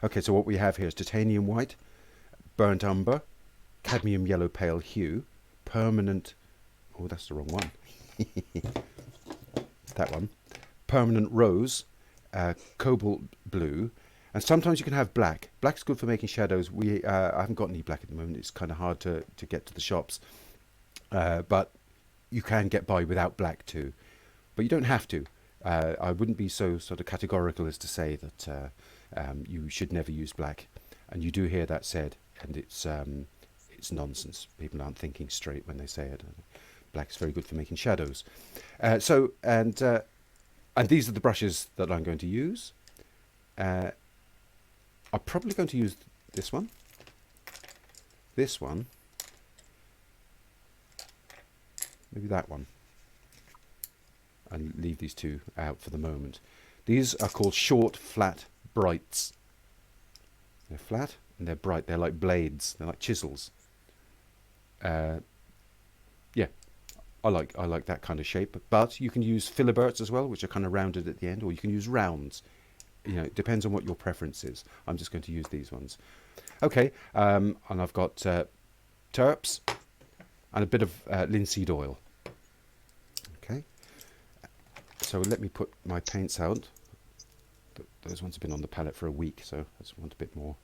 Okay, so what we have here is titanium white, burnt umber, cadmium yellow pale hue, permanent... Oh, that's the wrong one. That one. Permanent rose, cobalt blue, and sometimes you can have black. Black's good for making shadows. I haven't got any black at the moment. It's kind of hard to get to the shops. But you can get by without black too. But you don't have to. I wouldn't be so sort of categorical as to say that you should never use black. And you do hear that said, and it's nonsense. People aren't thinking straight when they say it. Black's very good for making shadows. And these are the brushes that I'm going to use. I'm probably going to use this one, maybe that one, and leave these two out for the moment. These are called short, flat brights. They're flat and they're bright. They're like blades. They're like chisels. Yeah, I like that kind of shape. But you can use filiberts as well, which are kind of rounded at the end, or you can use rounds. You know, it depends on what your preference is. I'm just going to use these ones. Okay, and I've got terps and a bit of linseed oil. Okay, so let me put my paints out. Those ones have been on the palette for a week, so I just want a bit more.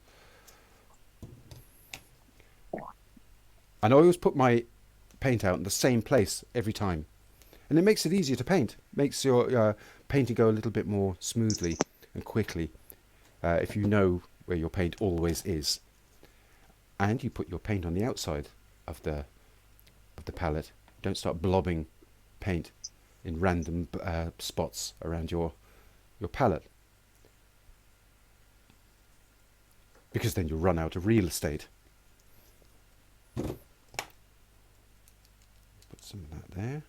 And I always put my paint out in the same place every time, and it makes it easier to paint. Makes your painting go a little bit more smoothly and quickly if you know where your paint always is. And you put your paint on the outside of the palette. Don't start blobbing paint in random spots around your palette, because then you'll run out of real estate. Put some of that there.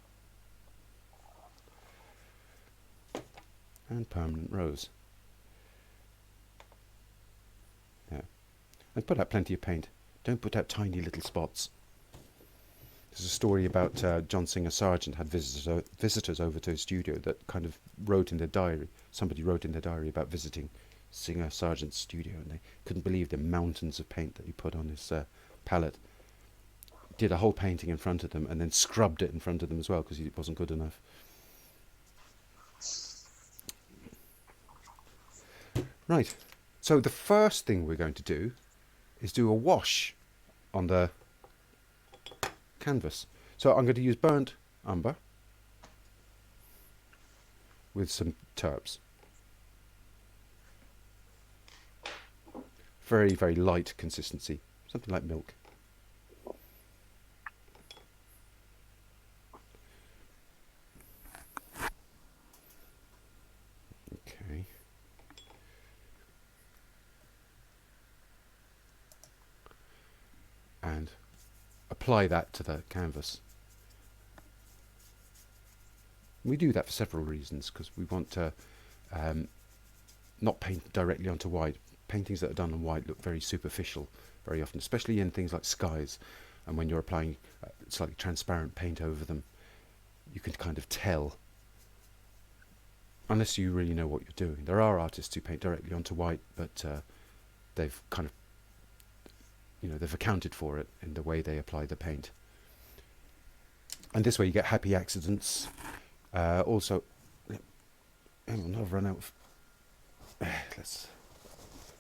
And permanent rose. Yeah. And put out plenty of paint. Don't put out tiny little spots. There's a story about John Singer Sargent had visitors over to his studio that kind of wrote in their diary. Somebody wrote in their diary about visiting Singer Sargent's studio, and they couldn't believe the mountains of paint that he put on his palette. Did a whole painting in front of them and then scrubbed it in front of them as well because it wasn't good enough. Right, so the first thing we're going to do is do a wash on the canvas. So I'm going to use burnt umber with some terps. Very, very light consistency, something like milk. Okay. And apply that to the canvas. We do that for several reasons, because we want to not paint directly onto white. Paintings that are done on white look very superficial very often, especially in things like skies, and when you're applying slightly transparent paint over them, you can kind of tell, unless you really know what you're doing. There are artists who paint directly onto white, but they've kind of, they've accounted for it in the way they apply the paint. And this way you get happy accidents. Also, hang on, I've run out of... Let's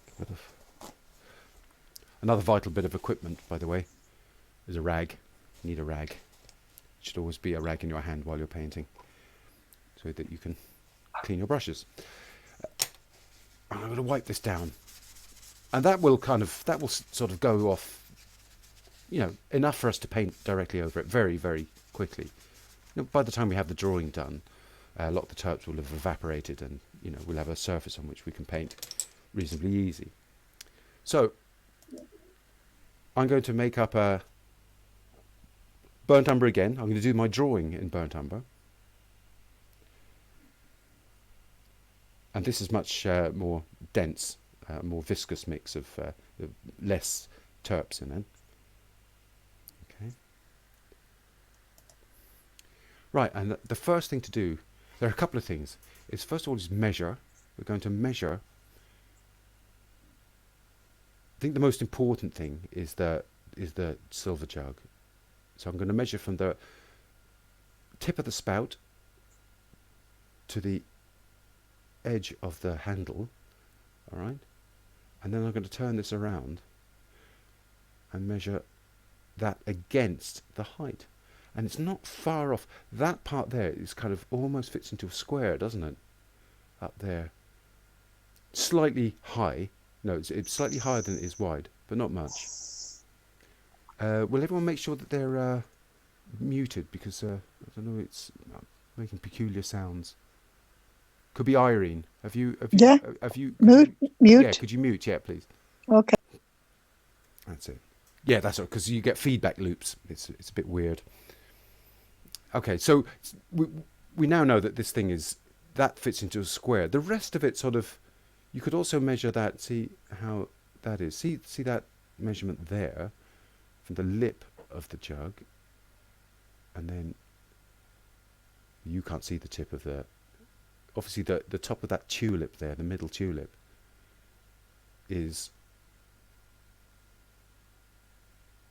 get rid of... Another vital bit of equipment, by the way, is a rag. You need a rag. It should always be a rag in your hand while you're painting, so that you can clean your brushes. I'm going to wipe this down. And that will sort of go off, enough for us to paint directly over it very, very quickly. By the time we have the drawing done, a lot of the terps will have evaporated, and we'll have a surface on which we can paint reasonably easy. So I'm going to make up a burnt umber again. I'm going to do my drawing in burnt umber. And this is much more dense, more viscous mix of less terps in it. Okay. Right, and the first thing to do, there are a couple of things. Is first of all is measure. We're going to measure think the most important thing is the silver jug. So I'm going to measure from the tip of the spout to the edge of the handle, all right? And then I'm going to turn this around and measure that against the height. And it's not far off. That part there is kind of almost fits into a square, doesn't it? Up there. Slightly high. No, it's slightly higher than it is wide, but not much. Will everyone make sure that they're muted? Because, I don't know, it's making peculiar sounds. Could be Irene. Have you? Yeah. Mute. Mute. Yeah, could you mute? Yeah, please. Okay. That's it. Yeah, that's right. Because you get feedback loops. It's a bit weird. Okay, so we now know that this thing that fits into a square. The rest of it sort of, you could also measure that. See how that is. See that measurement there, from the lip of the jug, and then you can't see the tip of the. Obviously, the top of that tulip there, the middle tulip, is.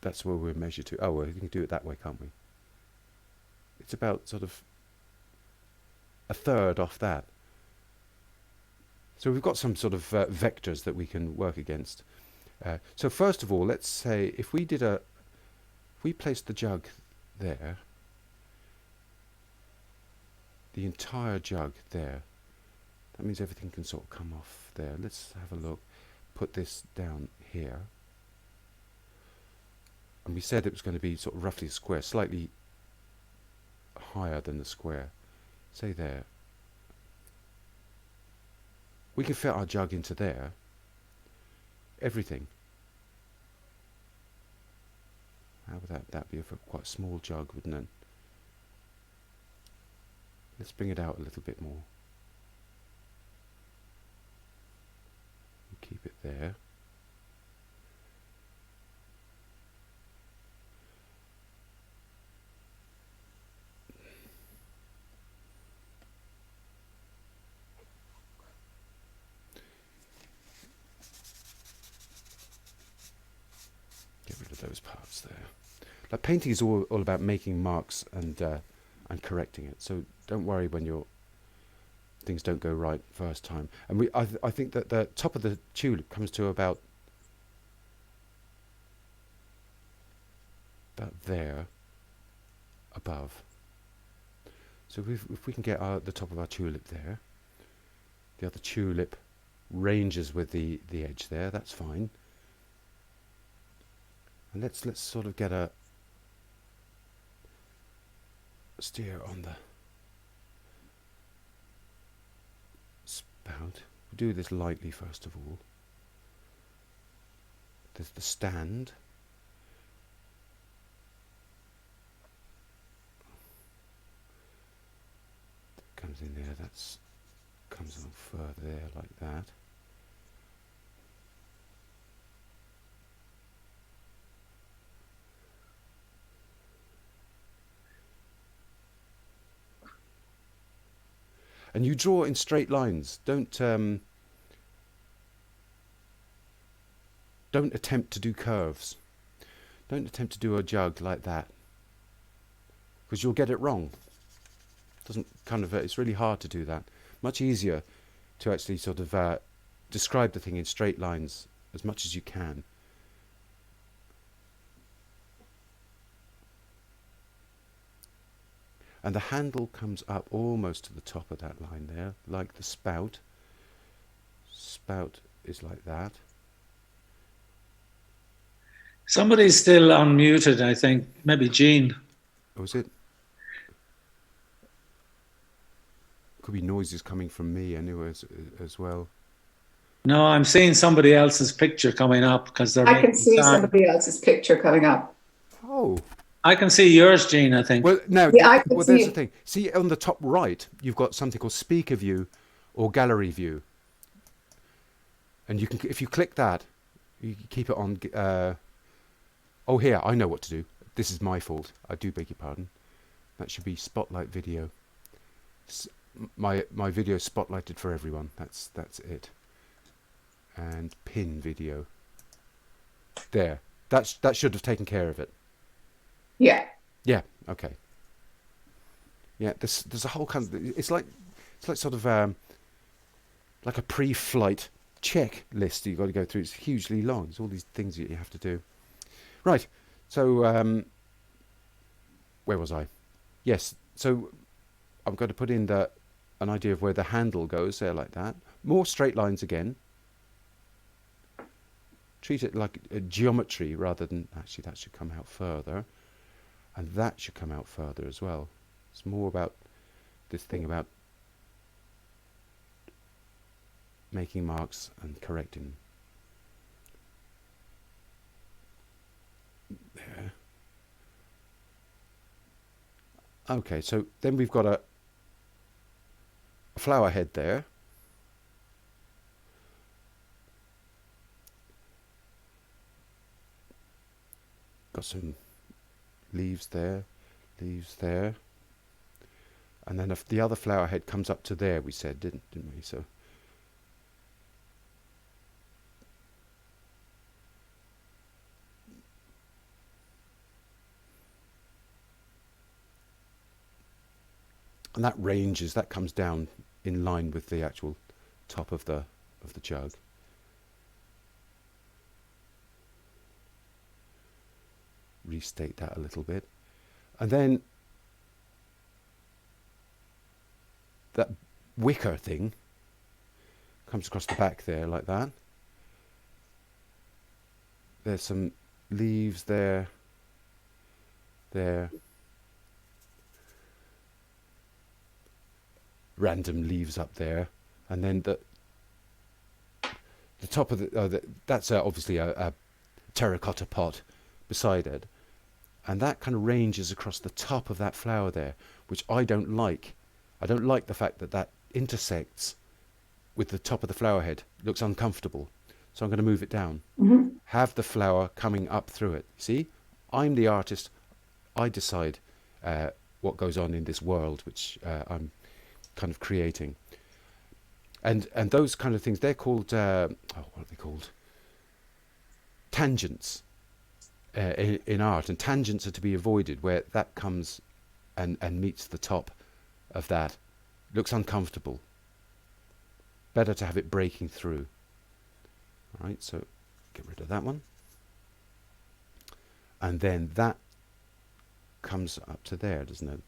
That's where we're measured to. Oh, well, we can do it that way, can't we? It's about sort of a third off that. So we've got some sort of vectors that we can work against. So first of all, let's say if we placed the jug there, the entire jug there, that means everything can sort of come off there. Let's have a look. Put this down here. And we said it was going to be sort of roughly a square, slightly higher than the square. Say there. We can fit our jug into there. Everything. How would that be for quite a small jug, wouldn't it? Let's bring it out a little bit more. Keep it there. Those parts there. Like painting is all about making marks and correcting it. So don't worry when your things don't go right first time. And I think that the top of the tulip comes to about there above. So if we can get the top of our tulip there, the other tulip ranges with the edge there. That's fine. And let's sort of get a steer on the spout. We'll do this lightly first of all. There's the stand. That comes in there, comes on further there like that. And you draw in straight lines. Don't attempt to do curves. Don't attempt to do a jug like that, because you'll get it wrong. It's really hard to do that. Much easier to actually sort of describe the thing in straight lines as much as you can. And the handle comes up almost to the top of that line there, like the spout. Spout is like that. Somebody's still unmuted, I think. Maybe Jean. Oh, is it? Could be noises coming from me anyway as well. No, I'm seeing somebody else's picture coming up because they're. I can see somebody else's picture coming up. Oh. I can see yours, Jean, I think. Well, no, yeah, there's the thing. See, on the top right, you've got something called speaker view or gallery view. And you can, if you click that, you can keep it on. Oh, here, I know what to do. This is my fault. I do beg your pardon. That should be spotlight video. My video is spotlighted for everyone. That's it. And pin video. There. That should have taken care of it. Yeah. Yeah. Okay. Yeah. There's a whole kind of, it's like sort of like a pre-flight checklist you've got to go through. It's hugely long. It's all these things that you have to do. Right. So where was I? Yes. So I'm going to put in an idea of where the handle goes there, like that. More straight lines again. Treat it like a geometry rather than, actually that should come out further, and that should come out further as well. It's more about this thing about making marks and correcting. There. Okay, so then we've got a flower head there. Got some leaves there, and then if the other flower head comes up to there, we said, didn't we? So and that comes down in line with the actual top of the jug. Restate that a little bit, and then that wicker thing comes across the back there like that. There's some leaves there, random leaves up there, and then the top of that's obviously a terracotta pot beside it, and that kind of ranges across the top of that flower there, which I don't like. I don't like the fact that that intersects with the top of the flower head. It looks uncomfortable, so I'm going to move it down. Mm-hmm. Have the flower coming up through it. See, I'm the artist. I decide what goes on in this world, which I'm kind of creating. And those kind of things, they're called what are they called? Tangents in art, and tangents are to be avoided where that comes and meets the top of that. Looks uncomfortable. Better to have it breaking through. All right, so get rid of that one, and then that comes up to there, doesn't it?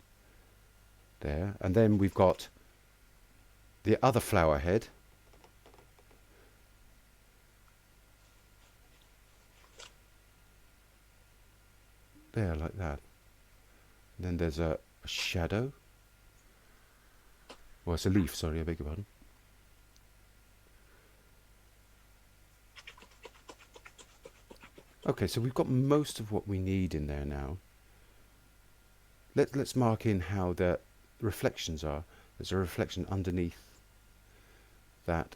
There, and then we've got the other flower head. There, like that. And then there's a shadow. Well, it's a leaf, sorry, I beg your pardon. Okay, so we've got most of what we need in there now. Let's mark in how the reflections are. There's a reflection underneath that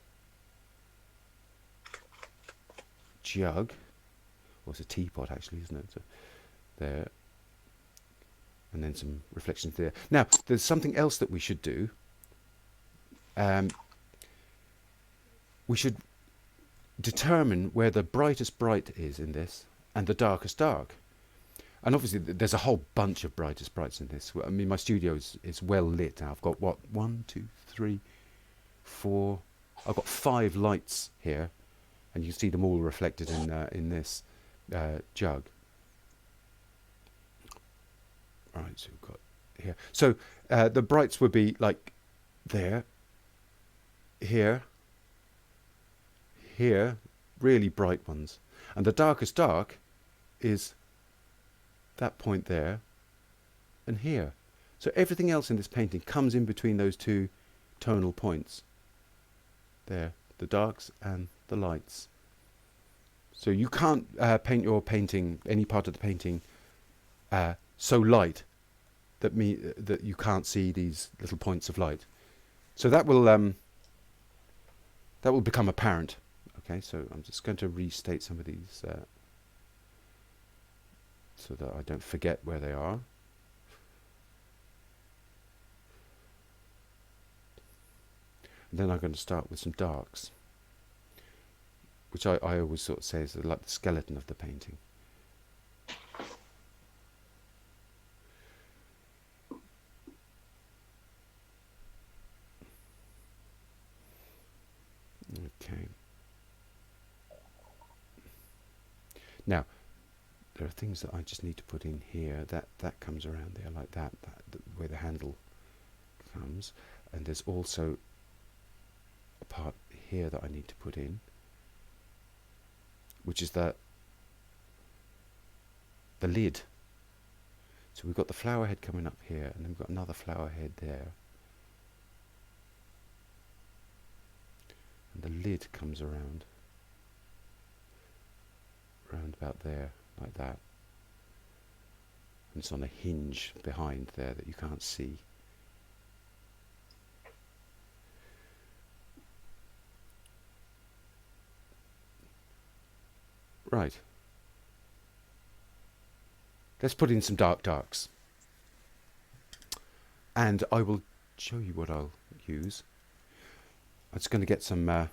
jug. Well, it's a teapot actually, isn't it? So there. And then some reflections there. Now, there's something else that we should do. We should determine where the brightest bright is in this and the darkest dark. And obviously there's a whole bunch of brightest brights in this. I mean, my studio is well lit now. I've got what, 1, 2, 3, 4. I've got 5 lights here, and you can see them all reflected in this jug. All right, so we've got here. So the brights would be like there, here, here, really bright ones, and the darkest dark is that point there and here. So everything else in this painting comes in between those two tonal points there, the darks and the lights. So you can't paint your painting, any part of the painting, so light that you can't see these little points of light. So that will become apparent. Okay, so I'm just going to restate some of these so that I don't forget where they are. And then I'm going to start with some darks, which I always sort of say is like the skeleton of the painting. Okay. Now, there are things that I just need to put in here. That comes around there like that, where the handle comes. And there's also a part here that I need to put in, which is the lid. So we've got the flower head coming up here, and then we've got another flower head there. And the lid comes around about there, like that. And it's on a hinge behind there that you can't see. Right. Let's put in some darks. And I will show you what I'll use. I'm just going to get some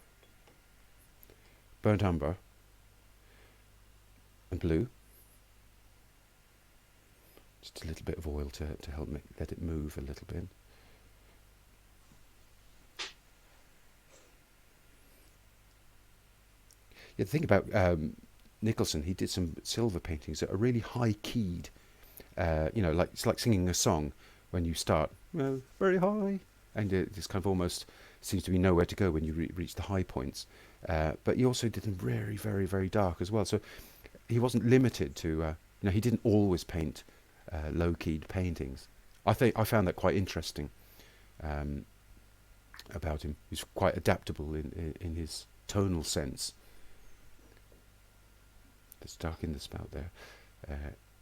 burnt umber and blue. Just a little bit of oil to help let it move a little bit. Yeah, the thing about Nicholson, he did some silver paintings that are really high-keyed. You know, like it's like singing a song when you start very high, and it just kind of almost seems to be nowhere to go when you reach the high points. But he also did them very, very, very dark as well. So he wasn't limited to. You know, he didn't always paint low-keyed paintings. I found that quite interesting about him. He's quite adaptable in his tonal sense. Let's darken the spout there.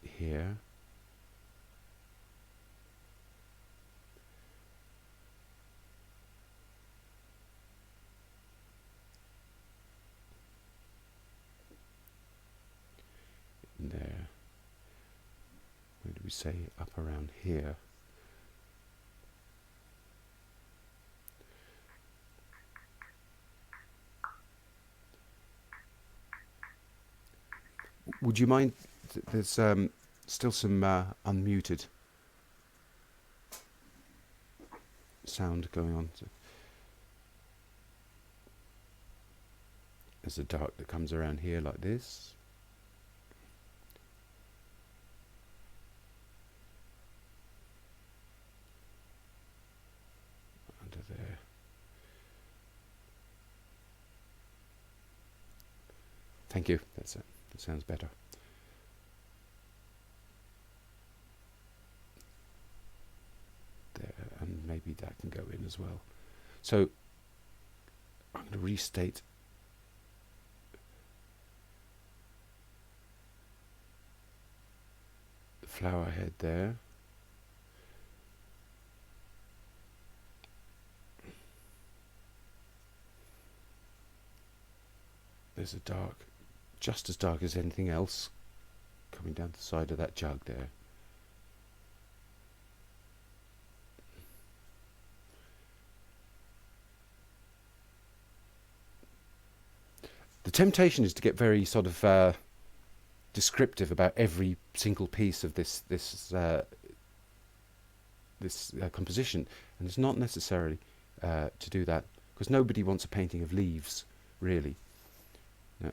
Here. In there. Where do we say? Up around here. Would you mind? There's still some unmuted sound going on. There's a dark that comes around here like this. Under there. Thank you. That's it. That sounds better. There, and maybe that can go in as well. So I'm going to restate the flower head there. There's a dark, just as dark as anything else, coming down the side of that jug there. The temptation is to get very sort of descriptive about every single piece of this composition, and it's not necessary to do that, because nobody wants a painting of leaves, really. No.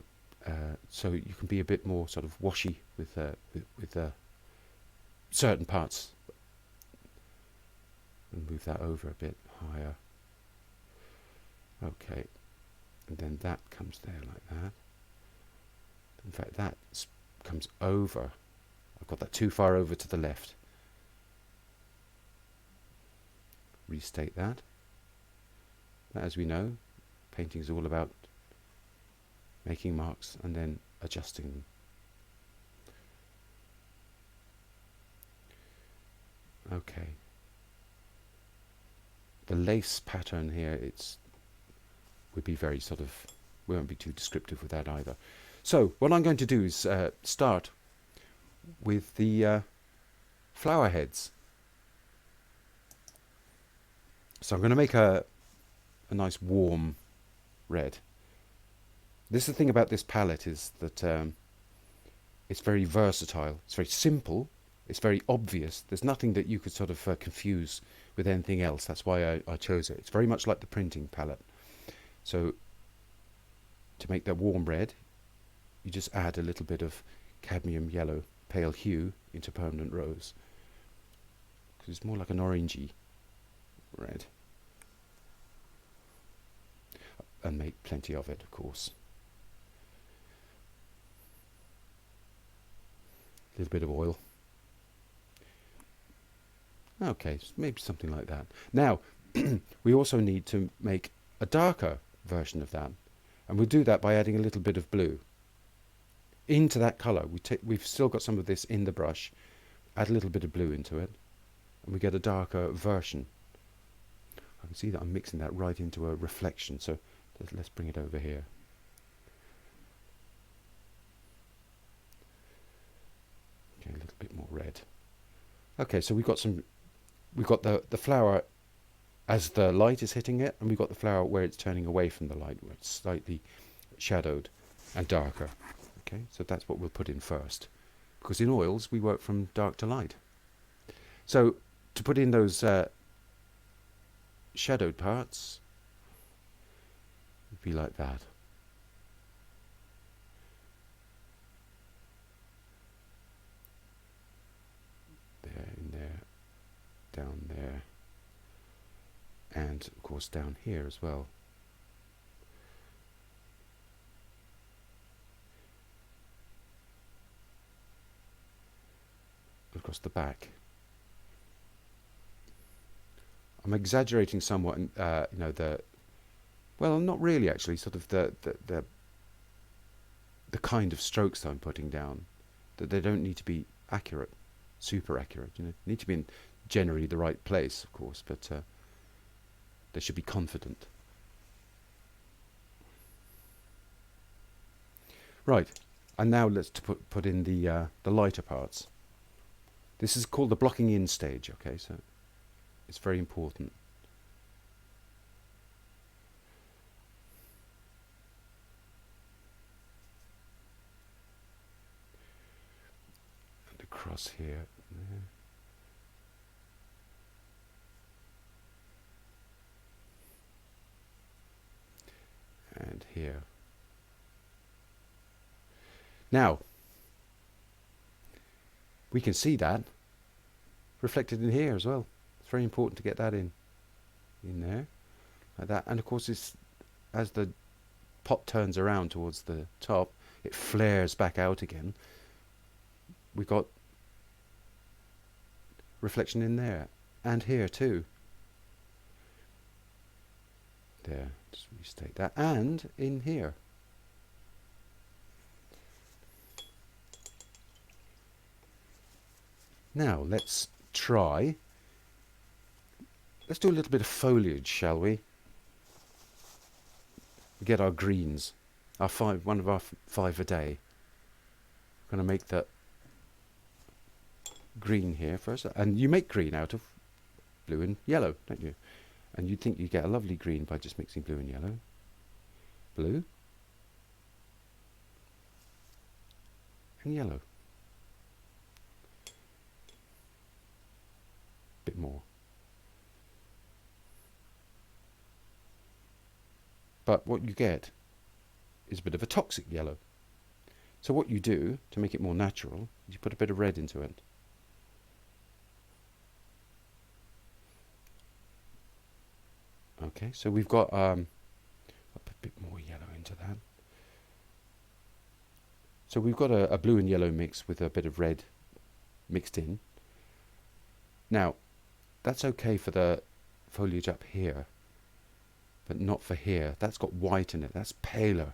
So you can be a bit more sort of washy with certain parts, and move that over a bit higher. Okay. And then that comes there like that. In fact, that comes over. I've got that too far over to the left. Restate that. But as we know, painting is all about making marks and then adjusting them. Okay. The lace pattern here, would be very sort of, we won't be too descriptive with that either. So what I'm going to do is start with the flower heads. So I'm going to make a nice warm red. This is the thing about this palette, is that it's very versatile. It's very simple. It's very obvious. There's nothing that you could sort of confuse with anything else. That's why I chose it. It's very much like the printing palette. So to make that warm red, you just add a little bit of cadmium yellow, pale hue, into permanent rose. Because it's more like an orangey red. And make plenty of it, of course. A little bit of oil. Okay, maybe something like that. Now, we also need to make a darker version of that. And we'll do that by adding a little bit of blue into that colour. We've still got some of this in the brush. Add a little bit of blue into it, and we get a darker version. I can see that I'm mixing that right into a reflection, so let's bring it over here. Okay, a little bit more red. Okay, so we've got the flower as the light is hitting it, and we've got the flower where it's turning away from the light, where it's slightly shadowed and darker. Okay, so that's what we'll put in first, because in oils we work from dark to light. So to put in those shadowed parts, it'd be like that. There, in there, down there, and of course down here as well. Across the back. I'm exaggerating somewhat, you know, well, not really actually, sort of the kind of strokes that I'm putting down, that they don't need to be accurate, super accurate, you know, need to be in generally the right place, of course, but they should be confident. Right, and now let's put in the lighter parts. This is called the blocking in stage, okay, so it's very important. And across here, there. And here. Now, we can see that reflected in here as well. It's very important to get that in there, like that. And of course, as the pot turns around towards the top, it flares back out again. We got reflection in there and here too. There, just restate that, and in here. Now let's try. Let's do a little bit of foliage, shall we? Get our greens, one of our 5 a day. I'm going to make that green here first, and you make green out of blue and yellow, don't you? And you'd think you get a lovely green by just mixing blue and yellow. Blue and yellow. Bit more. But what you get is a bit of a toxic yellow. So what you do to make it more natural is you put a bit of red into it. Okay, so we've got I'll put a bit more yellow into that. So we've got a blue and yellow mix with a bit of red mixed in. Now, that's okay for the foliage up here, but not for here. That's got white in it. That's paler.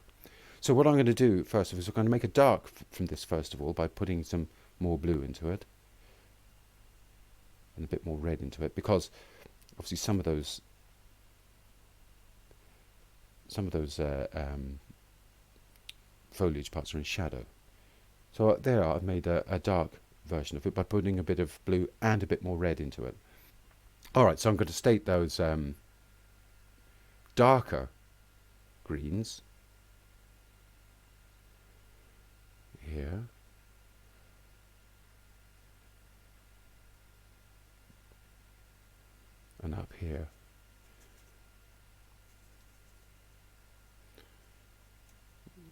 So what I'm going to do first of all is I'm going to make a dark from this first of all by putting some more blue into it and a bit more red into it, because obviously some of those foliage parts are in shadow. So there I've made a dark version of it by putting a bit of blue and a bit more red into it. Alright, so I'm going to state those darker greens here. And up here.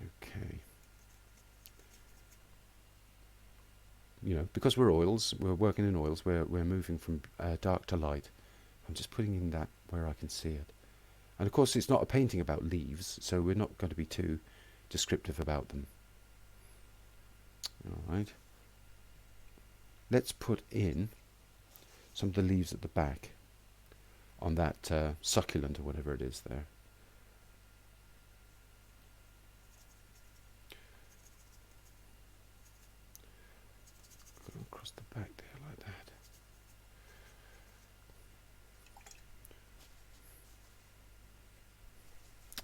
Okay. You know, because we're oils, we're working in oils, we're moving from dark to light. I'm just putting in that where I can see it. And of course it's not a painting about leaves, so we're not going to be too descriptive about them. Alright. Let's put in some of the leaves at the back on that succulent or whatever it is there. Go across the back there like that.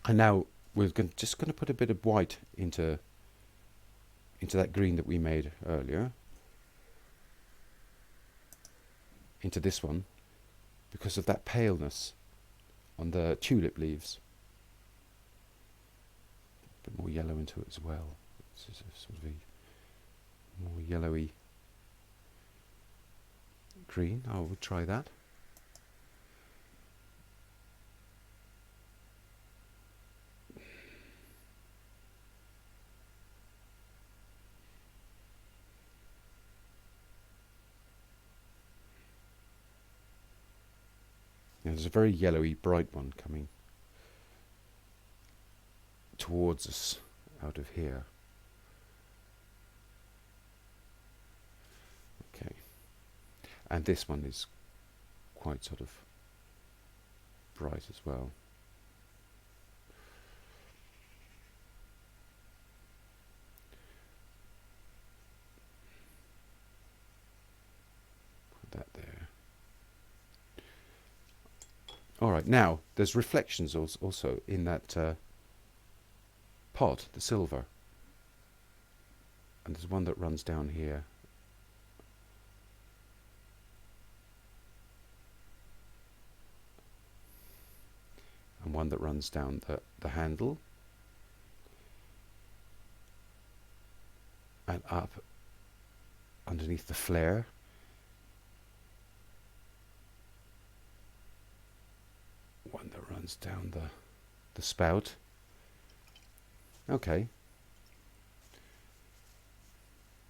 And now we're just going to put a bit of white into that green that we made earlier, into this one, because of that paleness on the tulip leaves. A bit more yellow into it as well. It's just a sort of a more yellowy green. I will try that. There's a very yellowy, bright one coming towards us out of here. Okay. And this one is quite sort of bright as well. Put that there. Alright, now there's reflections also in that pot, the silver. And there's one that runs down here. And one that runs down the handle. And up underneath the flare. One that runs down the spout. Okay.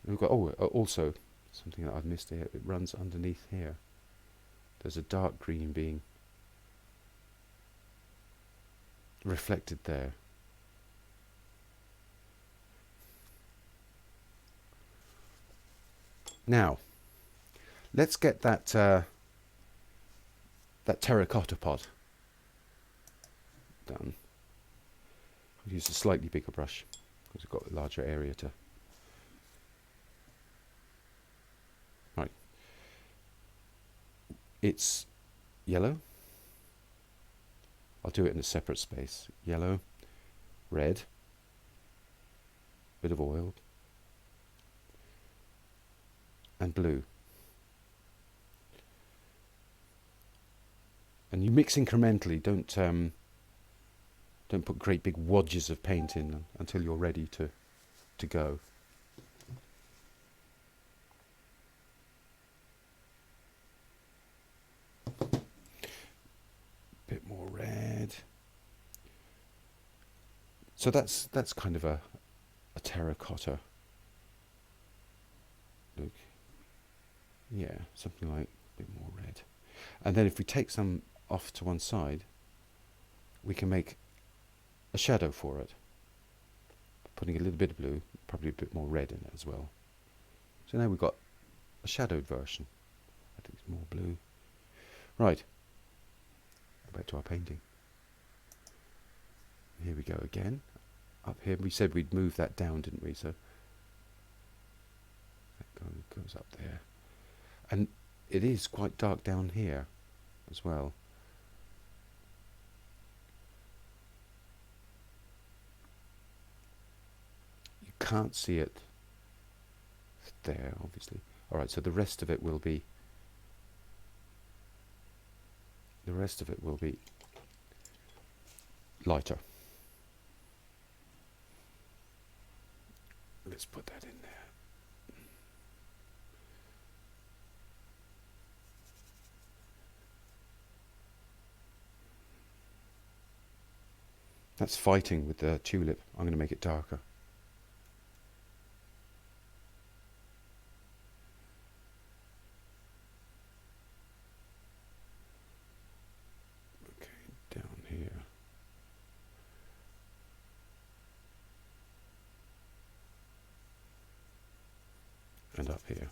We've got also something that I've missed here. It runs underneath here. There's a dark green being reflected there. Now, let's get that that terracotta pot done. I'll use a slightly bigger brush because we've got a larger area to. Right. It's yellow. I'll do it in a separate space. Yellow, red, bit of oil, and blue. And you mix incrementally. Don't put great big wadges of paint in until you're ready to go. Bit more red. So that's kind of a terracotta look. Yeah, something like a bit more red. And then if we take some off to one side, we can make a shadow for it, putting a little bit of blue, probably a bit more red in it as well. So now we've got a shadowed version. I think it's more blue. Right, go back to our painting. Here we go again. Up here, we said we'd move that down, didn't we? So that goes up there. And it is quite dark down here as well. You can't see it there, obviously. Alright, so the rest of it will be lighter. Let's put that in there. That's fighting with the tulip. I'm going to make it darker. Okay, down here. And up here.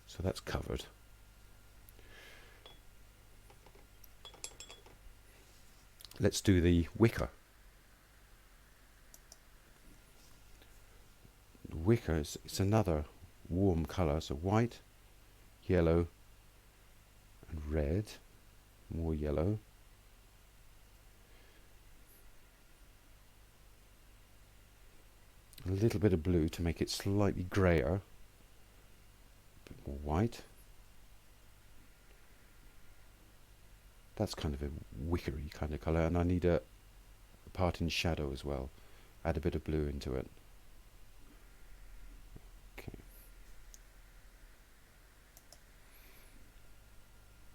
So that's covered. Let's do the wicker. The wicker is it's another warm colour, so white, yellow and red, more yellow. A little bit of blue to make it slightly greyer, a bit more white. That's kind of a wickery kind of colour, and I need a part in shadow as well. Add a bit of blue into it. Okay.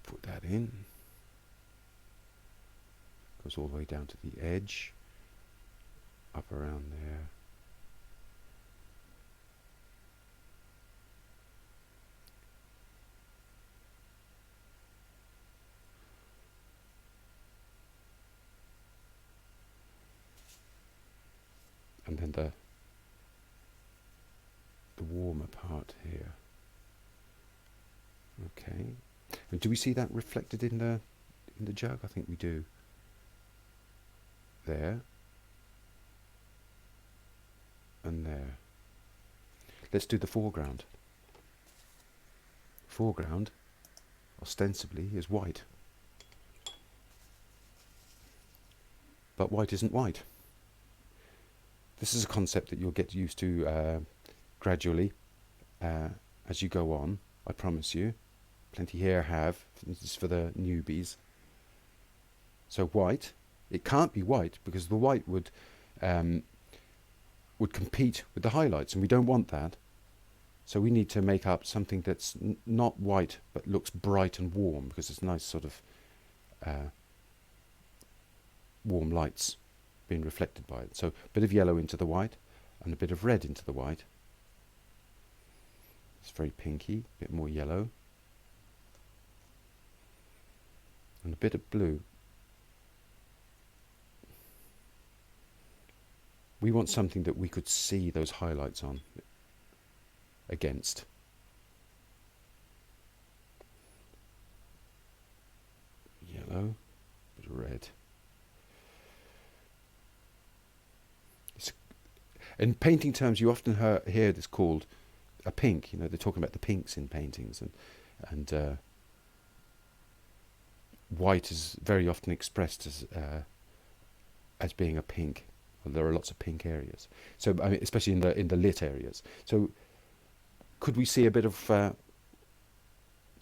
Put that in. Goes all the way down to the edge, up around there. And then the warmer part here. Okay. And do we see that reflected in the jug? I think we do. There. And there. Let's do the foreground. Foreground, ostensibly, is white. But white isn't white. This is a concept that you'll get used to gradually as you go on, I promise you. Plenty here have. This is for the newbies. So white, it can't be white because the white would compete with the highlights, and we don't want that. So we need to make up something that's not white but looks bright and warm, because it's nice sort of warm lights being reflected by it. So a bit of yellow into the white and a bit of red into the white. It's very pinky, a bit more yellow. And a bit of blue. We want something that we could see those highlights on against. Yellow, bit of red. In painting terms, you often hear this called a pink. You know, they're talking about the pinks in paintings, and white is very often expressed as being a pink. Well, there are lots of pink areas. So, I mean, especially in the lit areas. So, could we see a bit of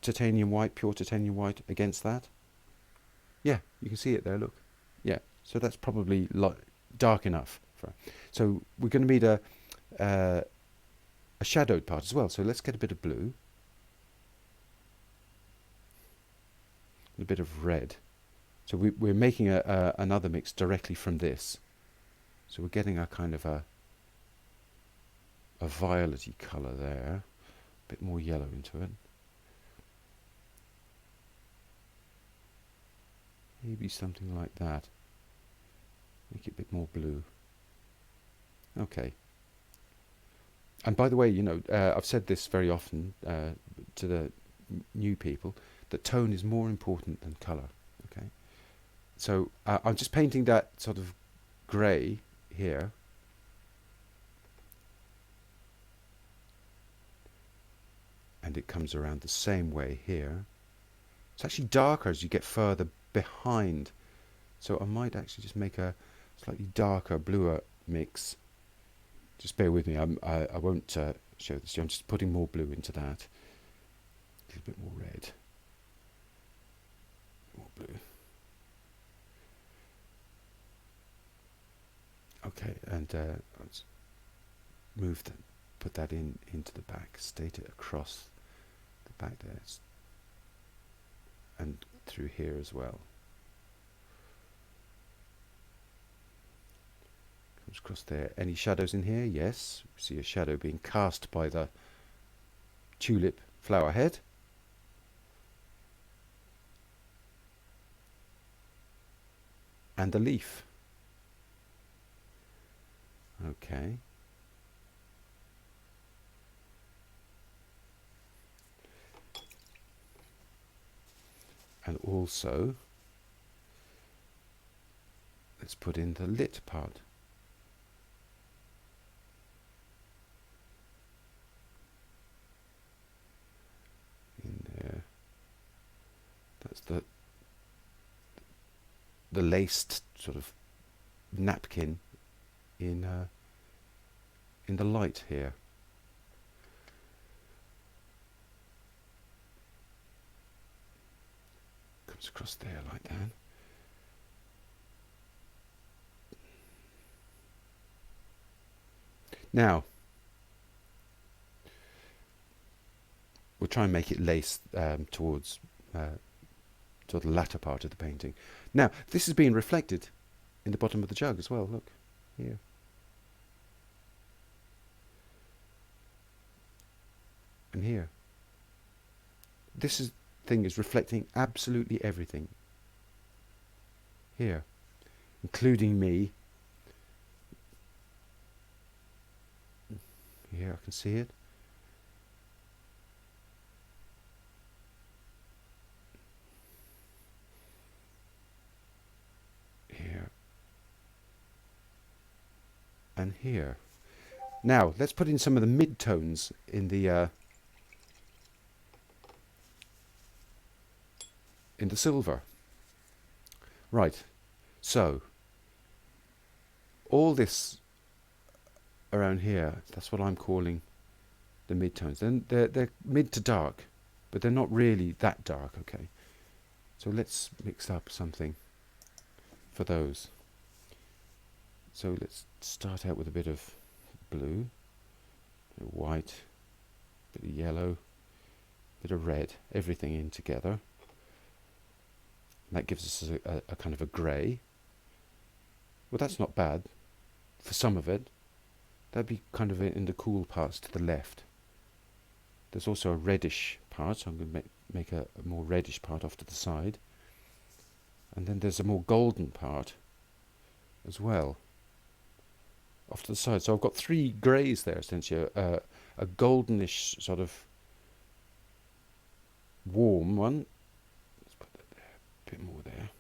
titanium white, pure titanium white against that? Yeah, you can see it there. Look, yeah. So that's probably dark enough. So we're going to need a shadowed part as well. So let's get a bit of blue, a bit of red. So we're making another mix directly from this. So we're getting a kind of a violet-y colour there, a bit more yellow into it. Maybe something like that. Make it a bit more blue. Okay. And by the way, you know, I've said this very often to the new people, that tone is more important than colour. Okay. So I'm just painting that sort of grey here. And it comes around the same way here. It's actually darker as you get further behind. So I might actually just make a slightly darker, bluer mix. Just bear with me, I won't show this to you. I'm just putting more blue into that. A little bit more red. More blue. Okay, and let's put that into the back, state it across back there, and through here as well. Comes across there. Any shadows in here? Yes. We see a shadow being cast by the tulip flower head. And the leaf. Okay. And also, let's put in the lit part. In there. That's the laced sort of napkin in the light here. Comes across there like that. Now, we'll try and make it lace towards the latter part of the painting. Now, this is being reflected in the bottom of the jug as well. Look here. And here. This thing is reflecting absolutely everything. Here. Including me. Here, I can see it. Here. And here. Now, let's put in some of the mid-tones in the silver. Right. So, all this around here, that's what I'm calling the mid-tones. Then they're mid to dark, but they're not really that dark, okay? So let's mix up something for those. So let's start out with a bit of blue, a bit of white, a bit of yellow, a bit of red, everything in together. And that gives us a kind of a grey. Well, that's not bad for some of it. That'd be kind of in the cool parts to the left. There's also a reddish part, so I'm going to make a more reddish part off to the side. And then there's a more golden part as well off to the side. So I've got three greys there essentially. A goldenish sort of warm one. Let's put that there, a bit more there.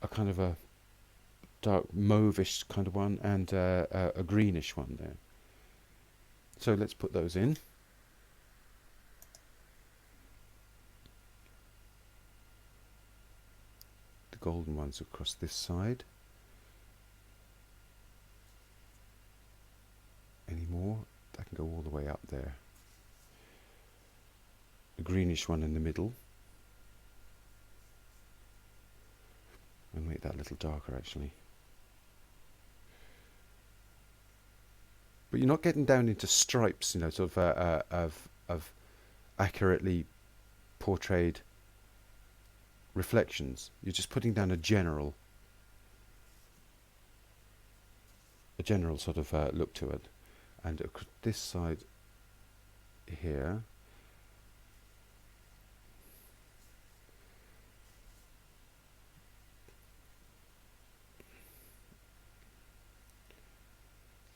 A kind of a dark mauvish kind of one, and a greenish one there. So let's put those in. The golden ones across this side. Any more? That can go all the way up there. The greenish one in the middle. I'll make that a little darker actually. But you're not getting down into stripes, you know, sort of accurately portrayed reflections. You're just putting down a general sort of look to it. And this side here,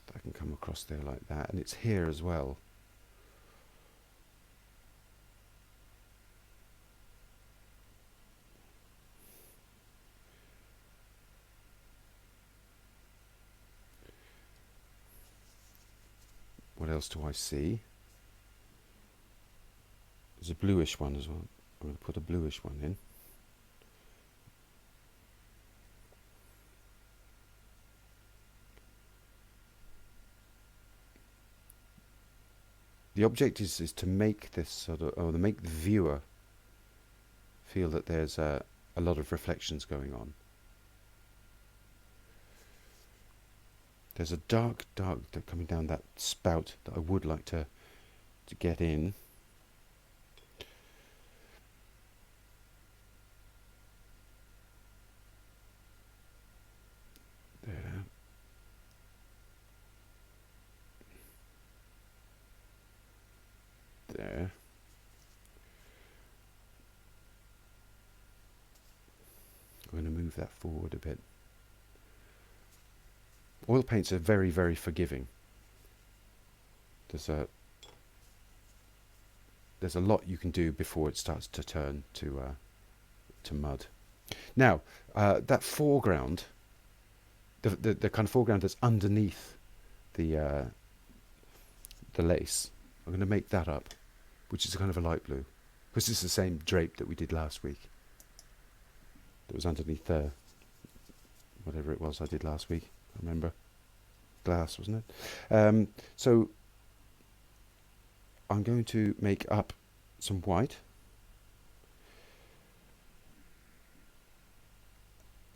that can come across there like that, and it's here as well. What else do I see? There's a bluish one as well. I'm going to put a bluish one in. The object is to make this sort of, or to make the viewer feel that there's a lot of reflections going on. There's a dark coming down that spout that I would like to to get in. There. There. I'm going to move that forward a bit. Oil paints are very, very forgiving. There's a lot you can do before it starts to turn to mud. Now, that foreground, the kind of foreground that's underneath the lace, I'm going to make that up, which is kind of a light blue, because it's the same drape that we did last week. That was underneath whatever it was I did last week. I remember. Glass, wasn't it? So I'm going to make up some white,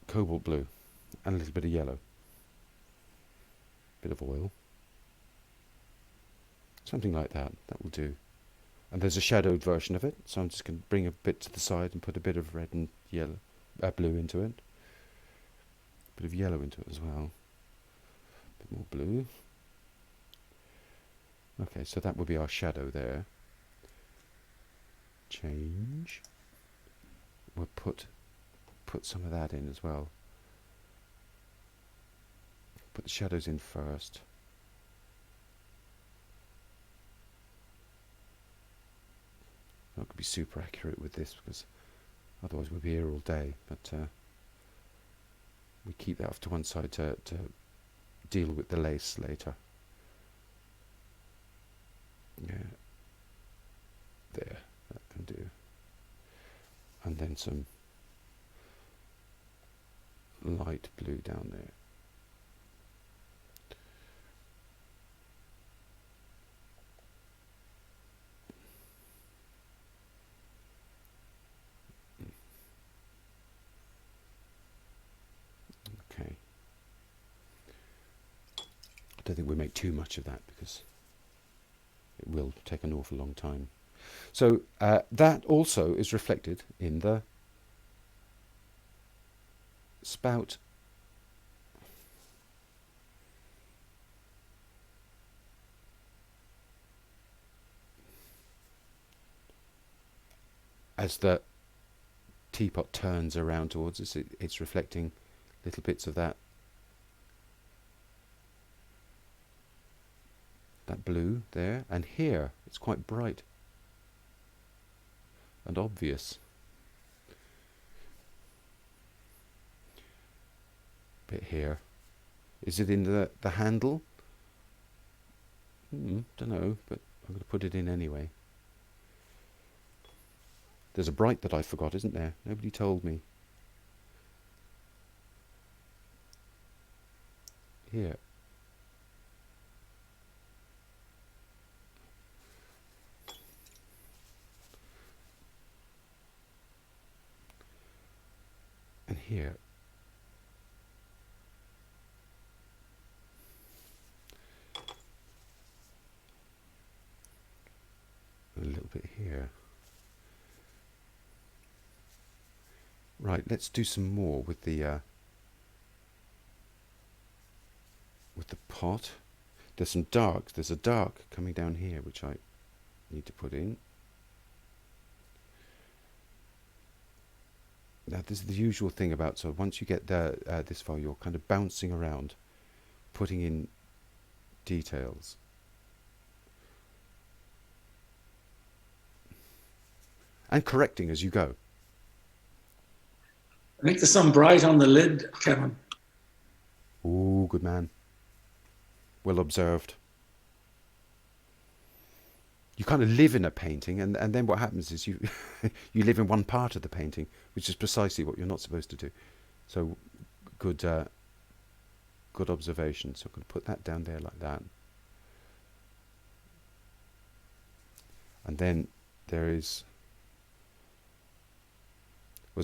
cobalt blue, and a little bit of yellow. Bit of oil. Something like that. That will do. And there's a shadowed version of it, so I'm just going to bring a bit to the side and put a bit of red and yellow, blue into it. A bit of yellow into it as well. A bit more blue. Okay, so that will be our shadow there. Change. We'll put some of that in as well. Put the shadows in first. Not going to be super accurate with this because otherwise we'll be here all day. But we keep that off to one side to deal with the lace later. Yeah, there, that can do. And then some light blue down there. Okay. I don't think we make too much of that because it will take an awful long time. So that also is reflected in the spout. As the teapot turns around towards us, it's reflecting little bits of that blue there, and here it's quite bright and obvious. Bit here. Is it in the handle? Don't know, but I'm going to put it in anyway. There's a bright that I forgot, isn't there? Nobody told me. Here. And here. A little bit here. Right, let's do some more with the pot. There's a dark coming down here which I need to put in. Now this is the usual thing about, so once you get this far, you're kind of bouncing around, putting in details. And correcting as you go. I think there's some bright on the lid, Kevin. Ooh, good man. Well observed. You kind of live in a painting, and then what happens is you you live in one part of the painting, which is precisely what you're not supposed to do. So good observation. So I'm going to put that down there like that. And then there's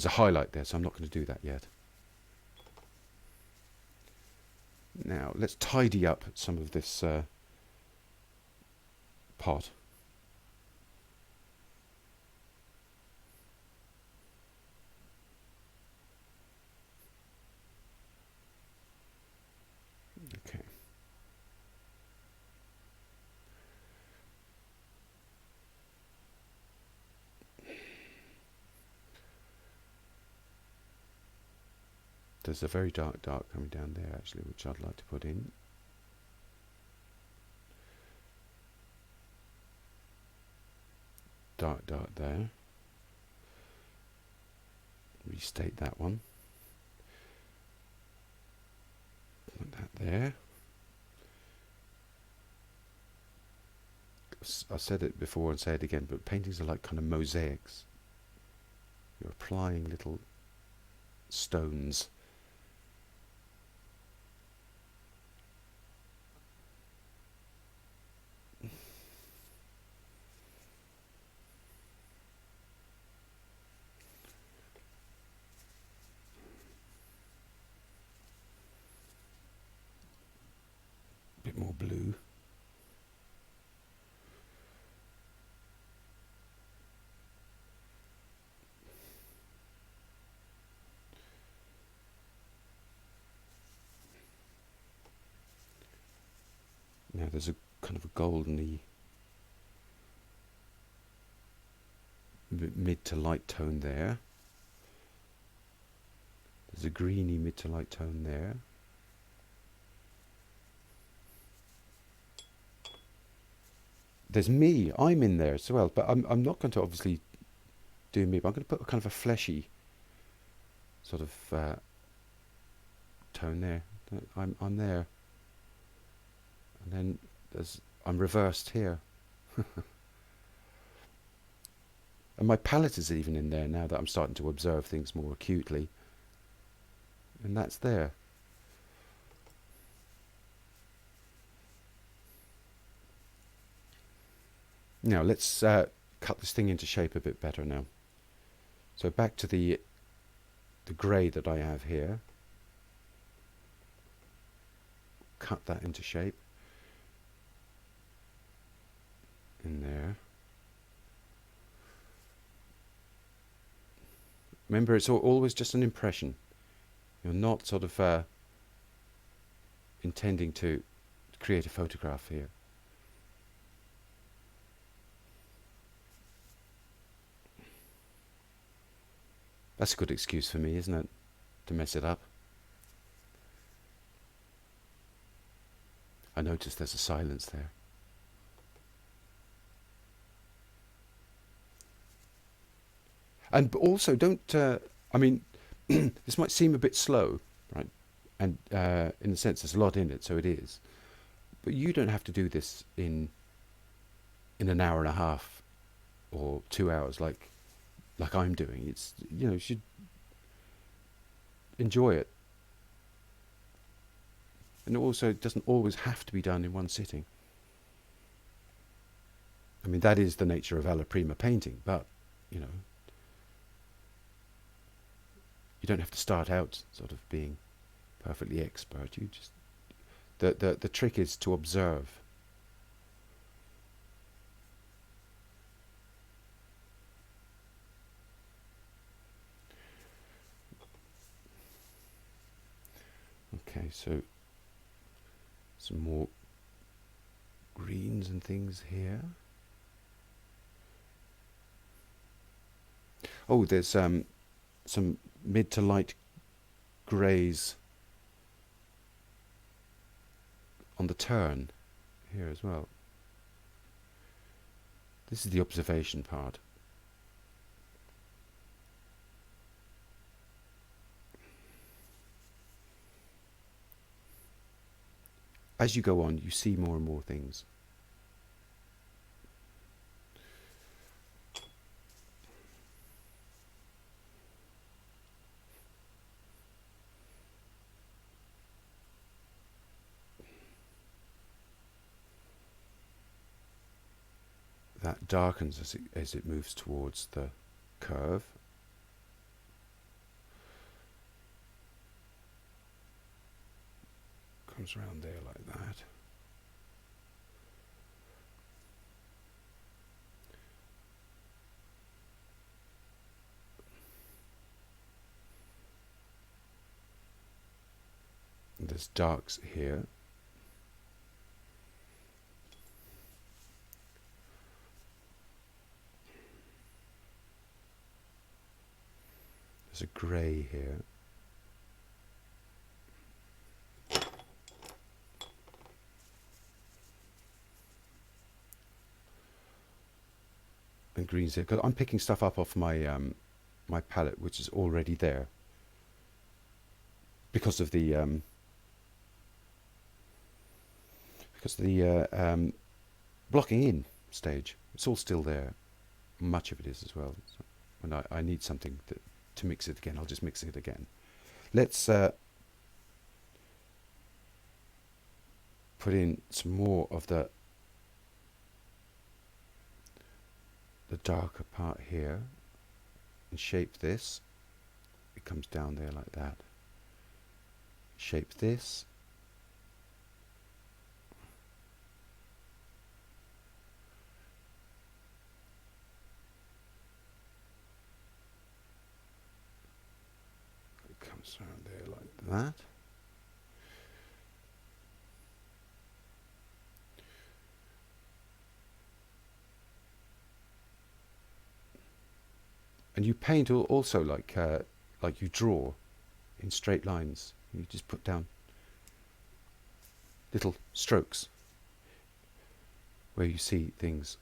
a highlight there, so I'm not going to do that yet. Now let's tidy up some of this pot. there's a very dark coming down there actually, which I'd like to put in. Dark there. Restate that one. Put that there. I said it before and say it again, but paintings are like kind of mosaics. You're applying little stones. Bit more blue. Now there's a kind of a goldeny mid to light tone there. There's a greeny mid to light tone there. There's me, I'm in there as well, but I'm not going to obviously do me, but I'm going to put a kind of a fleshy sort of tone there. I'm there. And then I'm reversed here. And my palette is even in there now that I'm starting to observe things more acutely. And that's there. Now let's cut this thing into shape a bit better now. So back to the grey that I have here. Cut that into shape. In there. Remember, it's always just an impression. You're not sort of intending to create a photograph here. That's a good excuse for me, isn't it? To mess it up. I notice there's a silence there. And also, don't, I mean, this might seem a bit slow, right? And in a sense, there's a lot in it, so it is. But you don't have to do this in an hour and a half or 2 hours like I'm doing. It's, you know, you should enjoy it. And also, it doesn't always have to be done in one sitting. I mean, that is the nature of alla prima painting, but, you know, you don't have to start out sort of being perfectly expert. You just, the trick is to observe. Okay, so some more greens and things here. Oh, there's some mid to light greys on the turn here as well. This is the observation part. As you go on, you see more and more things. That darkens as it moves towards the curve. Comes around there like that. And there's darks here. There's a grey here. and greens here, because I'm picking stuff up off my my palette which is already there because of the blocking in stage. It's all still there. Much of it is as well. So when I need something to mix it again, I'll just mix it again. Let's put in some more of the darker part here and shape this. It comes down there like that. Shape this. It comes around there like that. And you paint also like you draw in straight lines. You just put down little strokes where you see things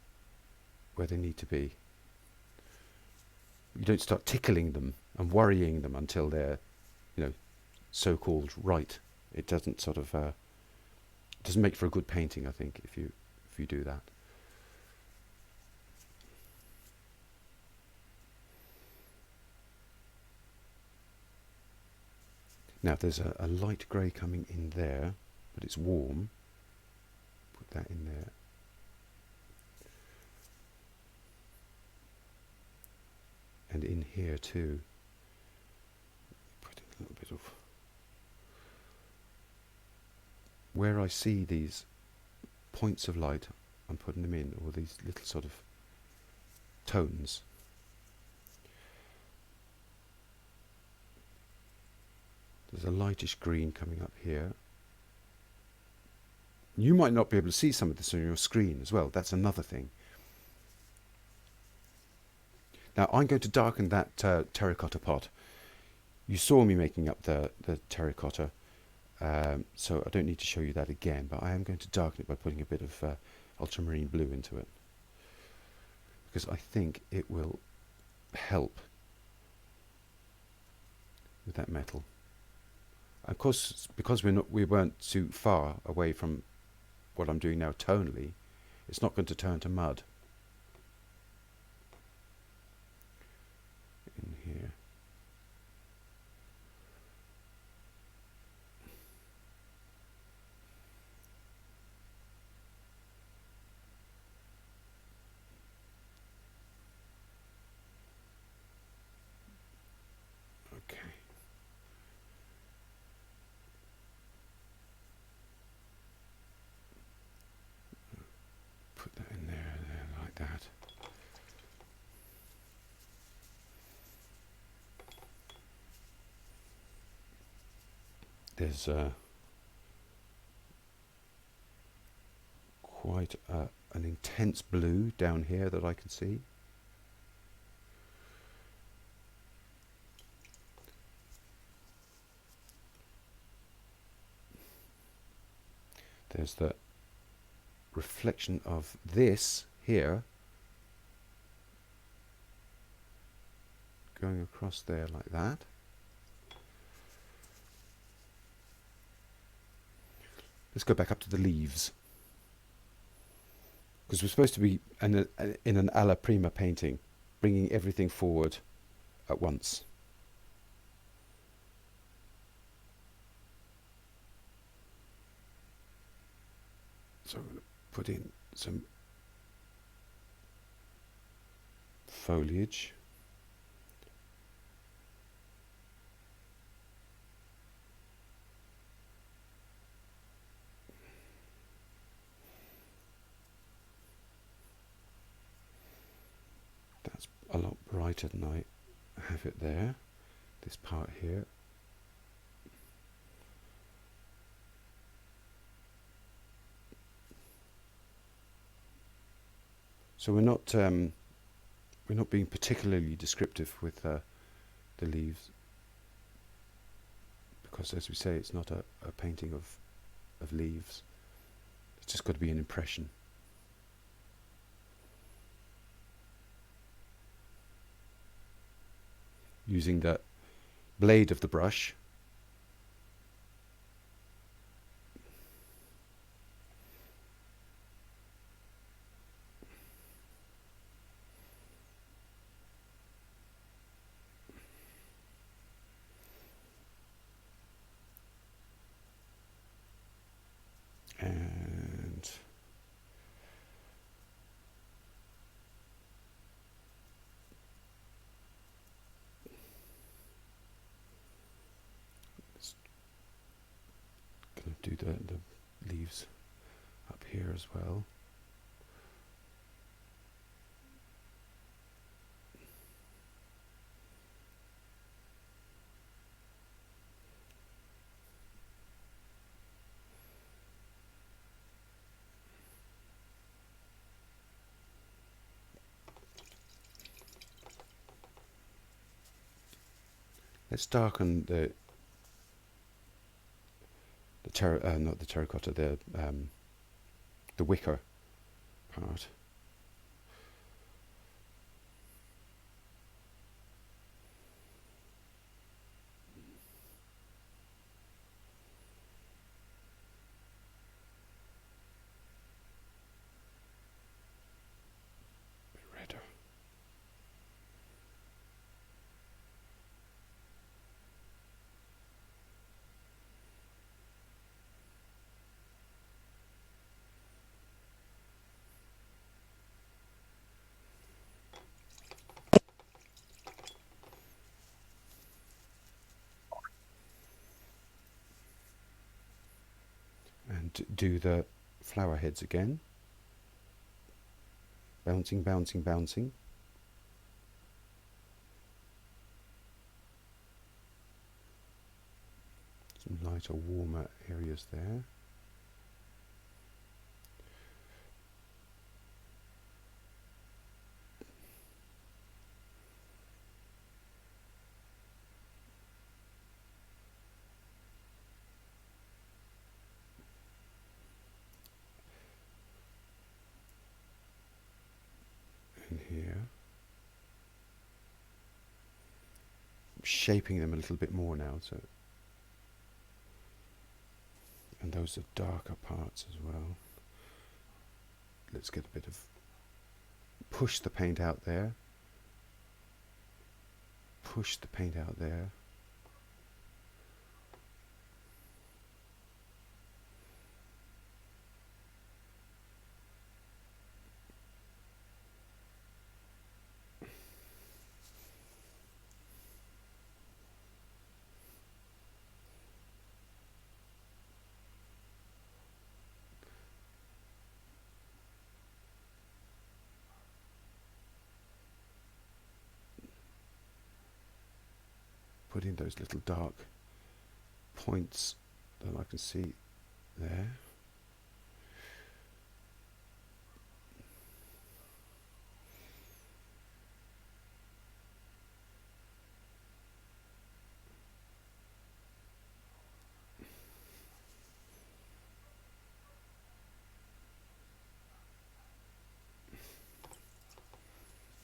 where they need to be. You don't start tickling them and worrying them until they're, so-called right. It doesn't sort of doesn't make for a good painting, I think, if you do that. Now there's a light grey coming in there, but it's warm. Put that in there. And in here too. Put in a little bit of... Where I see these points of light, I'm putting them in, or these little sort of tones. There's a lightish green coming up here. You might not be able to see some of this on your screen as well. That's another thing. Now I'm going to darken that terracotta pot. You saw me making up the terracotta, so I don't need to show you that again, but I am going to darken it by putting a bit of ultramarine blue into it, because I think it will help with that metal. Of course, because we weren't too far away from what I'm doing now tonally, it's not going to turn to mud. In here. Okay. Put that in there like that. There's quite an intense blue down here that I can see. There's the reflection of this here going across there like that. Let's go back up to the leaves, because we're supposed to be in an alla prima painting, bringing everything forward at once. So I'm going to put in some foliage. That's a lot brighter than I have it there, this part here. So we're not being particularly descriptive with the leaves, because, as we say, it's not a painting of leaves. It's just got to be an impression. using the blade of the brush. And going to do the leaves up here as well. Let's darken not the terracotta, the wicker part. A bit redder. And do the flower heads again. Bouncing, bouncing, bouncing. Some lighter, warmer areas there. And here. I'm shaping them a little bit more now, so, and those are darker parts as well. Let's get a bit of, push the paint out there, push the paint out there. Put in those little dark points that I can see there.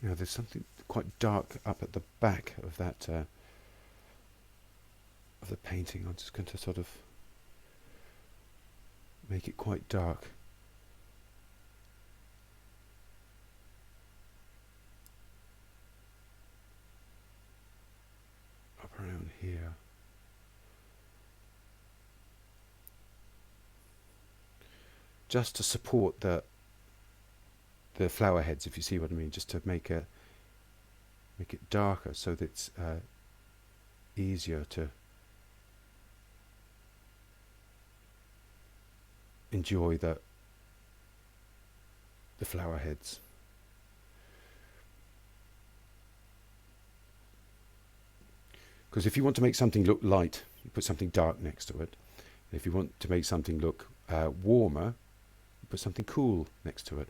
Now there's something quite dark up at the back of that of the painting. I'm just going to sort of make it quite dark. Up around here. Just to support the flower heads, if you see what I mean, just to make it darker so that it's easier to enjoy the flower heads. Because if you want to make something look light, you put something dark next to it. And if you want to make something look warmer, you put something cool next to it.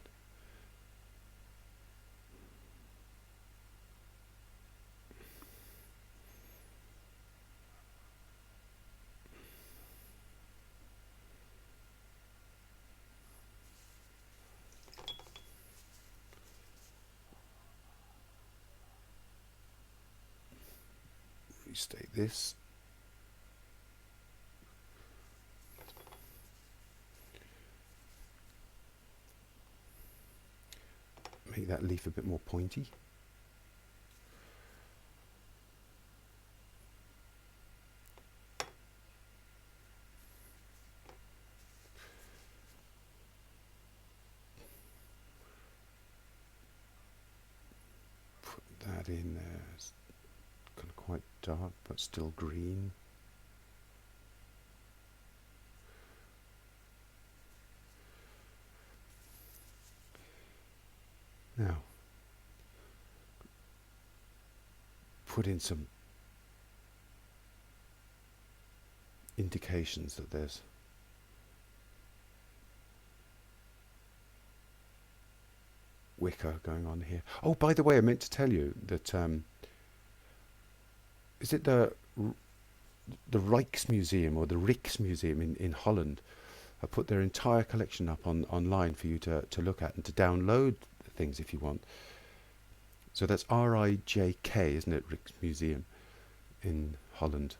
restate this. Make that leaf a bit more pointy. Put that in there. It's kind of quite dark, but still green. Now, put in some indications that there's wicker going on here. Oh, by the way, I meant to tell you that is it the Rijksmuseum or the Rijksmuseum in Holland? I put their entire collection up online for you to look at and to download things if you want. So that's R-I-J-K, isn't it? Rijksmuseum in Holland,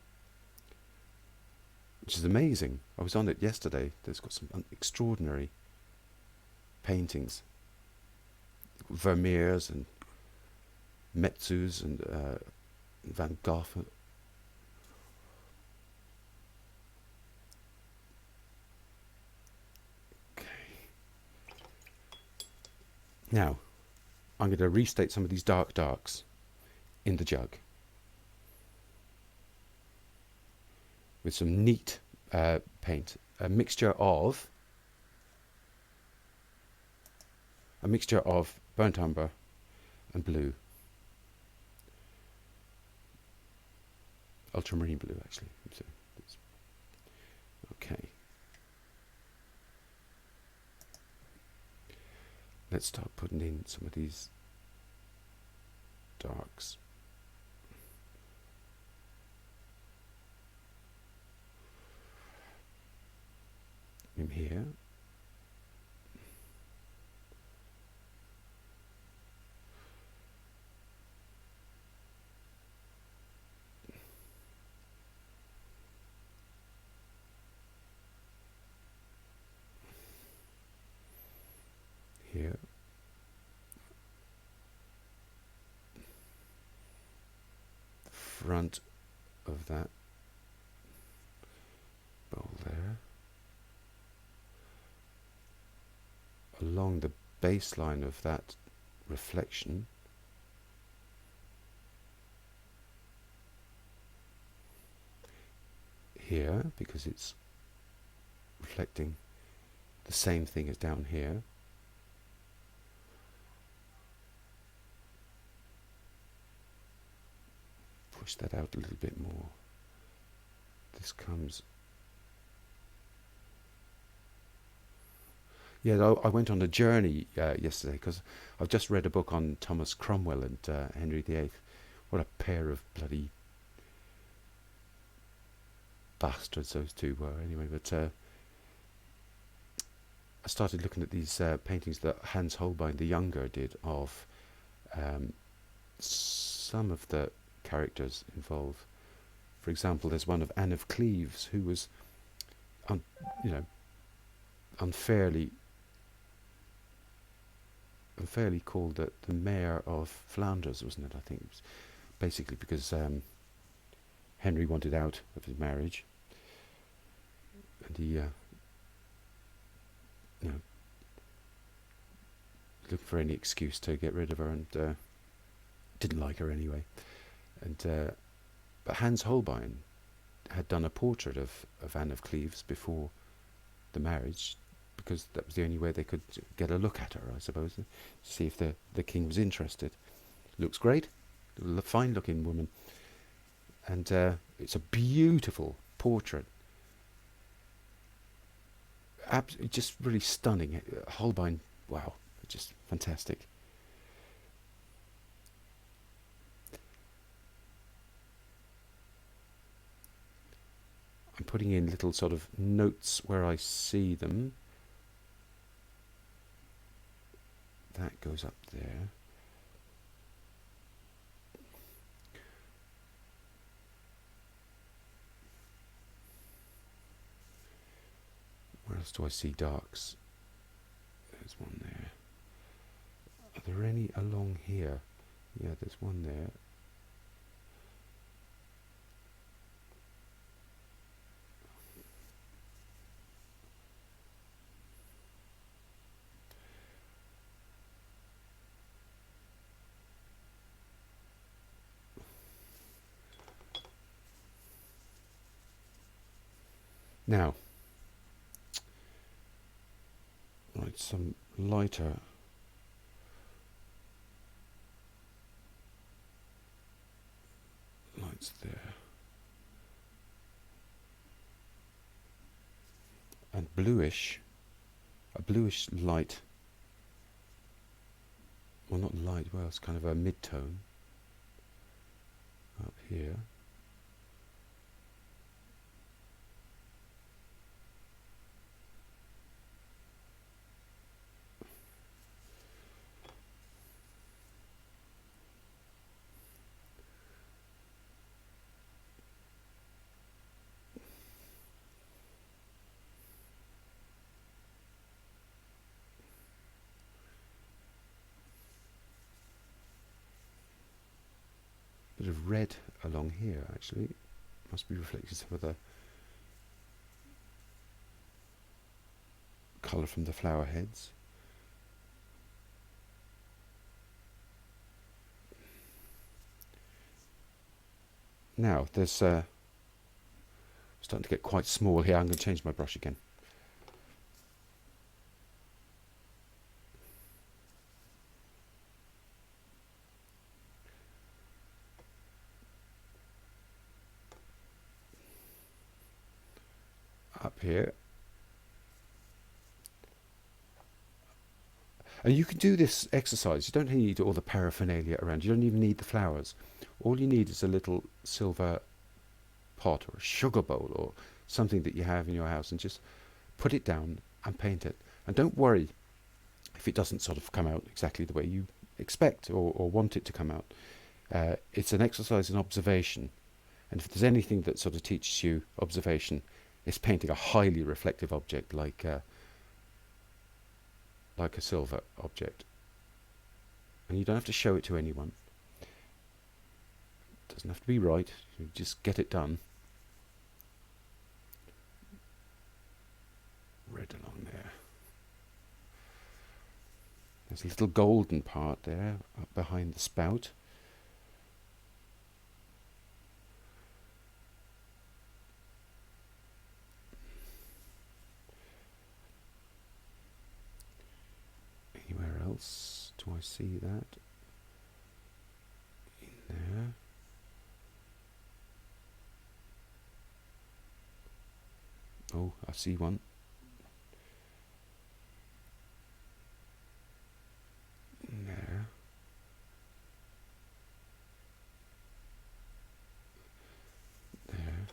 which is amazing. I was on it yesterday. There's got some extraordinary paintings, Vermeers and Metsus and Van Gogh. Now, I'm going to restate some of these darks in the jug with some neat paint, a mixture of burnt umber and blue, ultramarine blue actually. Okay. Let's start putting in some of these darks. In here. Here. Front of that bowl there. Along the baseline of that reflection. Here, because it's reflecting the same thing as down here. Push that out a little bit more. This comes. Yeah, I went on a journey yesterday because I've just read a book on Thomas Cromwell and Henry VIII. What a pair of bloody bastards those two were. Anyway, but I started looking at these paintings that Hans Holbein the Younger did of some of the characters involved. For example, there's one of Anne of Cleves, who was, unfairly called the mayor of Flanders, wasn't it? I think it was basically because Henry wanted out of his marriage, and he, looked for any excuse to get rid of her, and didn't like her anyway. And but Hans Holbein had done a portrait of Anne of Cleves before the marriage, because that was the only way they could get a look at her, I suppose, to see if the king was interested. Looks great, fine looking woman, and it's a beautiful portrait, just really stunning. Holbein, wow, just fantastic. I'm putting in little sort of notes where I see them. That goes up there. do I see darks? There's one there. Are there any along here? Yeah, there's one there. Now, right, some lighter lights there. And a bluish light. Well, not light, well, it's kind of a mid-tone up here. Bit of red along here, actually. Must be reflecting some of the colour from the flower heads. Now, there's starting to get quite small here. I'm going to change my brush again. Up here. And you can do this exercise. You don't need all the paraphernalia around. You don't even need the flowers. All you need is a little silver pot or a sugar bowl or something that you have in your house, and just put it down and paint it. And don't worry if it doesn't sort of come out exactly the way you expect or want it to come out. It's an exercise in observation. And if there's anything that sort of teaches you observation, it's painting a highly reflective object like a silver object. And you don't have to show it to anyone. It doesn't have to be right. You just get it done. Red along there. There's a little golden part there up behind the spout. Anywhere else do I see that? In there. Oh, I see one. In there. There.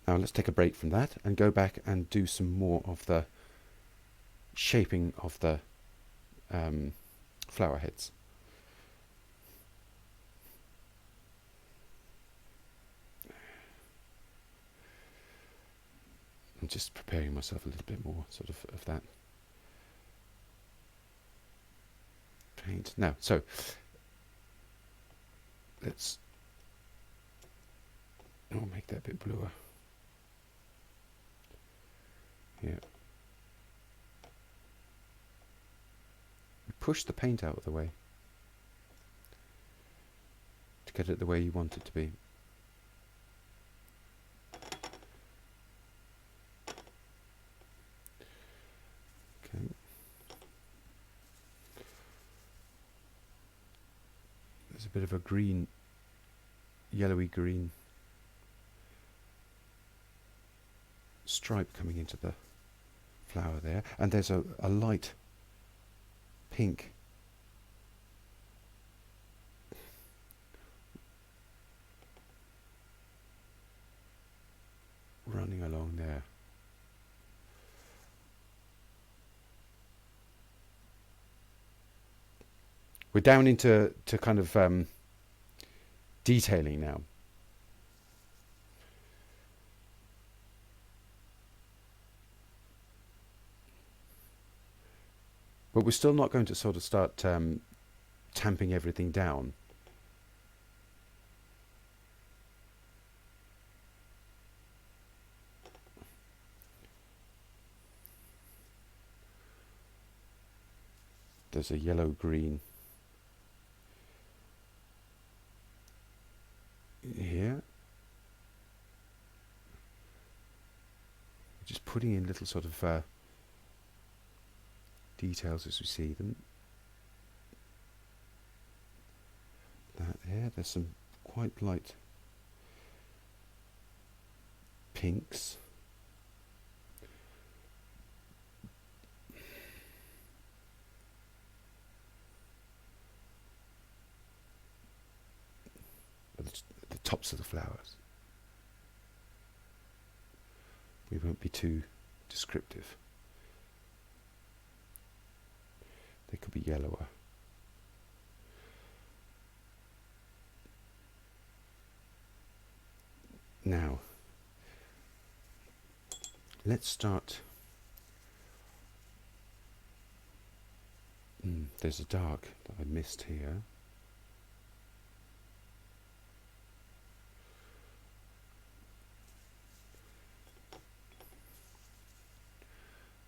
Now let's take a break from that and go back and do some more of the shaping of the flower heads. I'm just preparing myself a little bit more sort of that paint. Now, so let's make that a bit bluer. Yeah. Push the paint out of the way to get it the way you want it to be. Okay. There's a bit of a green, yellowy green stripe coming into the flower there, and there's a light pink running along there. We're down into kind of detailing now. But we're still not going to sort of start tamping everything down. There's a yellow-green here. Just putting in little sort of details as we see them. That there, there's some quite light pinks. At the tops of the flowers. We won't be too descriptive. They could be yellower. Now, let's start. There's a dark that I missed here.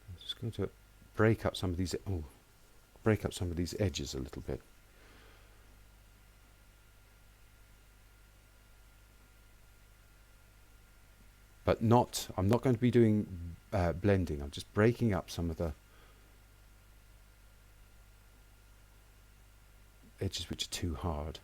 I'm just going to break up some of these. Break up some of these edges a little bit. But I'm not going to be doing blending. I'm just breaking up some of the edges which are too hard.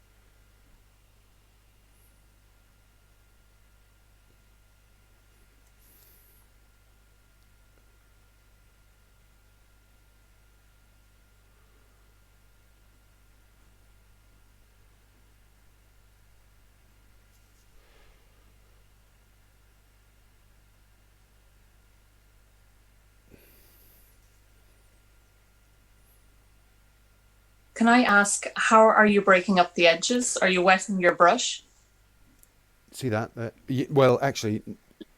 Can I ask, how are you breaking up the edges? Are you wetting your brush? See that? Well, actually,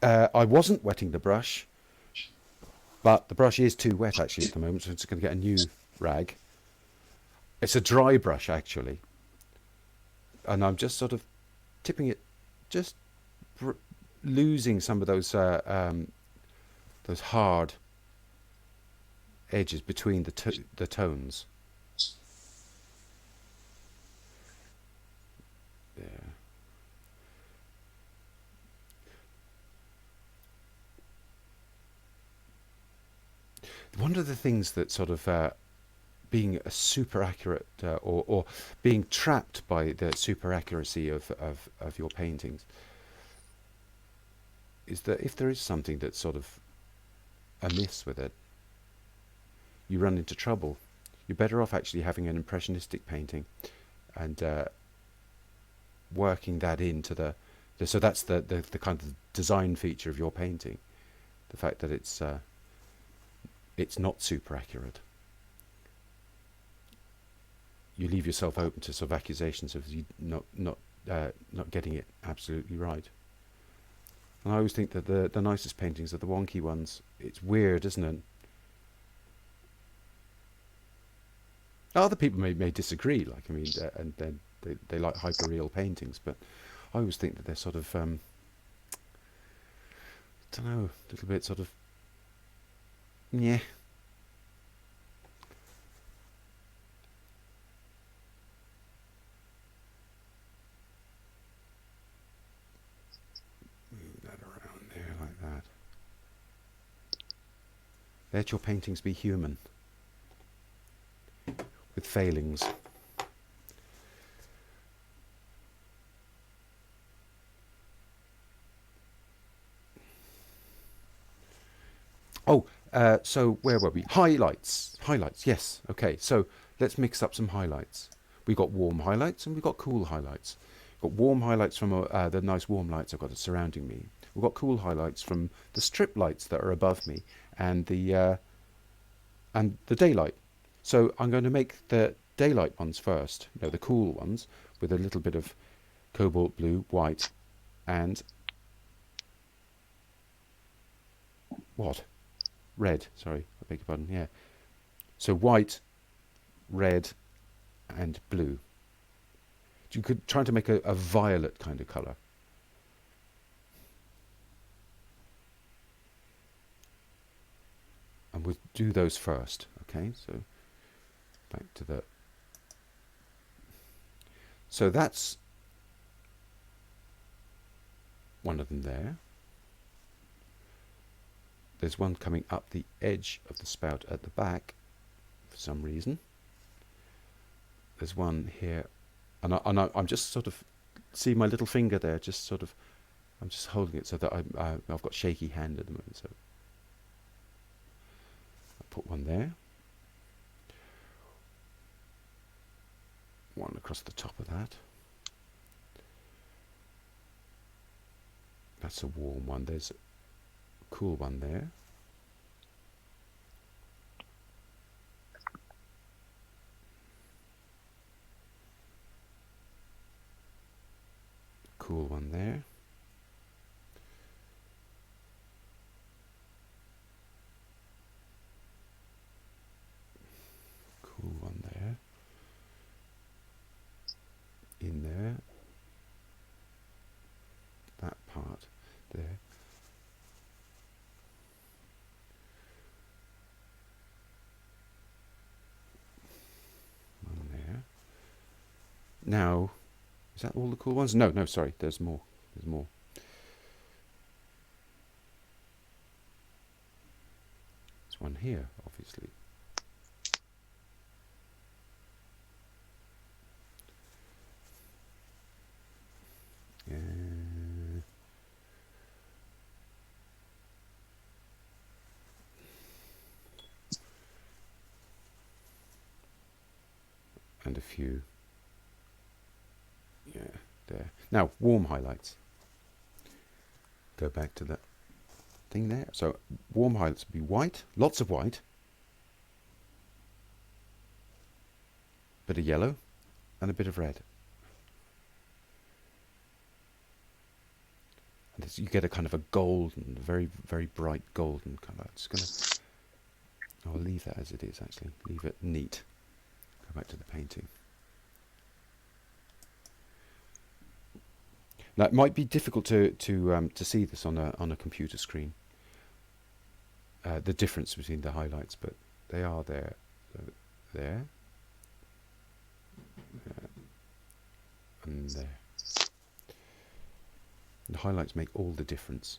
I wasn't wetting the brush, but the brush is too wet actually at the moment, so it's going to get a new rag. It's a dry brush actually, and I'm just sort of tipping it, just losing some of those hard edges between the tones. There. One of the things that sort of being a super accurate or being trapped by the super accuracy of your paintings is that if there is something that's sort of amiss with it, you run into trouble. You're better off actually having an impressionistic painting and working that into so that's the kind of design feature of your painting, the fact that it's not super accurate. You leave yourself open to sort of accusations of you not getting it absolutely right. And I always think that the nicest paintings are the wonky ones. It's weird, isn't it? Other people may disagree, like, I mean, and then they like hyper-real paintings, but I always think that they're sort of, I don't know, a little bit sort of, yeah. Move that around there like that. Let your paintings be human, with failings. Oh, so where were we? Highlights. Highlights, yes. Okay, so let's mix up some highlights. We've got warm highlights and we've got cool highlights. We've got warm highlights from the nice warm lights I've got surrounding me. We've got cool highlights from the strip lights that are above me and the daylight. So I'm going to make the daylight ones first, the cool ones, with a little bit of cobalt blue, white, and red. Sorry, I beg your pardon. Yeah. So white, red, and blue. You could try to make a violet kind of colour. And we'll do those first, okay? So back to the... So that's one of them there. There's one coming up the edge of the spout at the back for some reason. There's one here, and I'm just sort of, see my little finger there, just sort of, I'm just holding it so that I've got shaky hand at the moment, so I'll put one there. One across the top of that. That's a warm one. There's a cool one there. Cool one there. Cool one there. In there. That part there. One there. Now, is that all the cool ones? No, no, sorry, there's more. There's more. There's one here, obviously. And a few. Yeah, there. Now, warm highlights. Go back to that thing there. So, warm highlights would be white, lots of white, bit of yellow, and a bit of red. And this, you get a kind of a golden, very, very bright golden colour. It's gonna. I'll leave that as it is. Actually, leave it neat. Go back to the painting. Now it might be difficult to see this on a computer screen. The difference between the highlights, but they are there. So there. And there. The highlights make all the difference.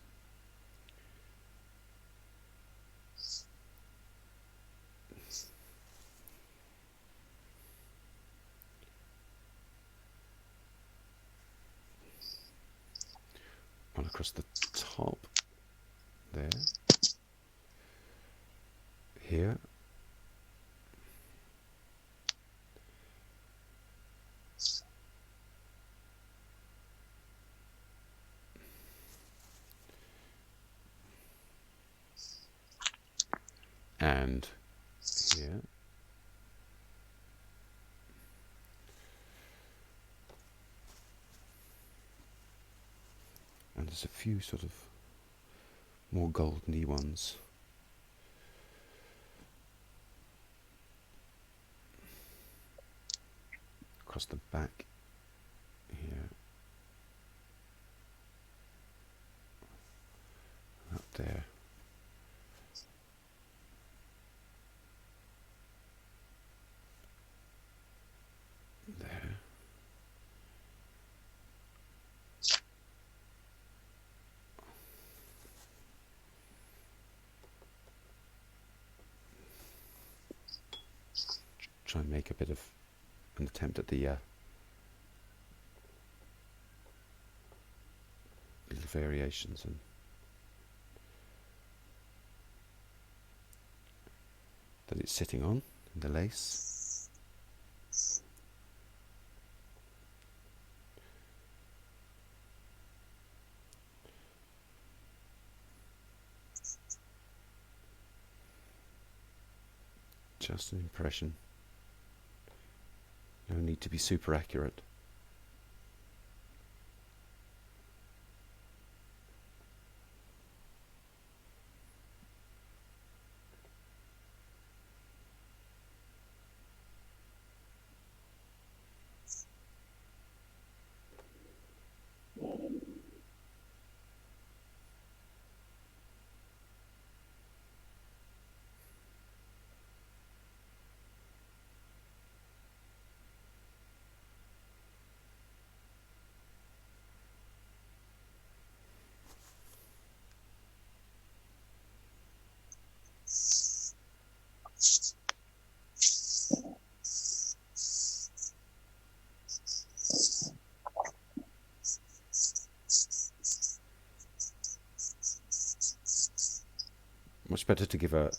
One across the top there. Here. And here. And there's a few sort of more goldeny ones. Across the back here. Up there. There. Try and make a bit of an attempt at the little variations and that it's sitting on in the lace. Just an impression. No need to be super accurate. better to give a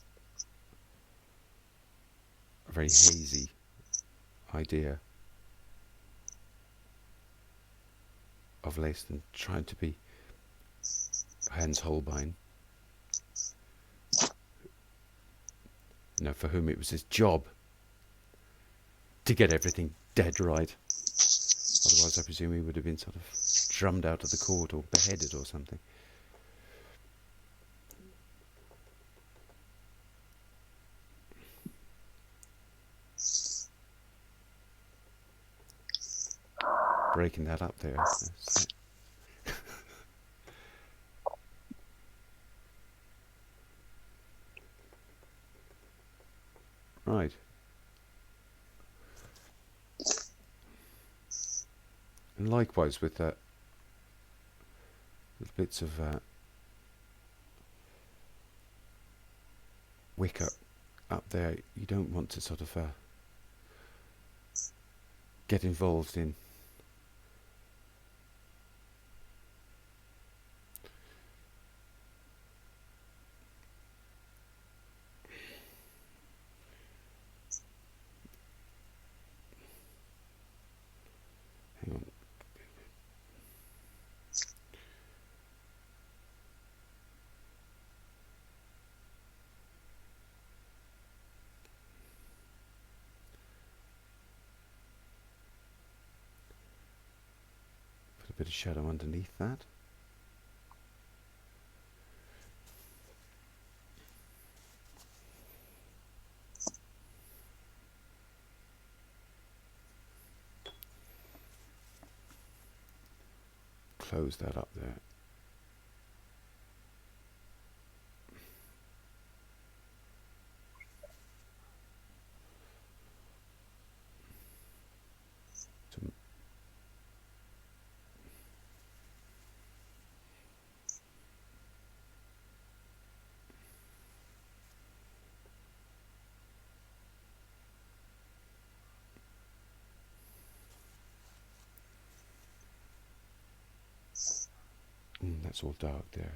very hazy idea of lace than trying to be Hans Holbein, for whom it was his job to get everything dead right. Otherwise, I presume he would have been sort of drummed out of the court or beheaded or something. Breaking that up there. Right. And likewise with little bits of wicker up there, you don't want to sort of get involved in hang on. Put a bit of shadow underneath that. Close that up there. That's all dark there.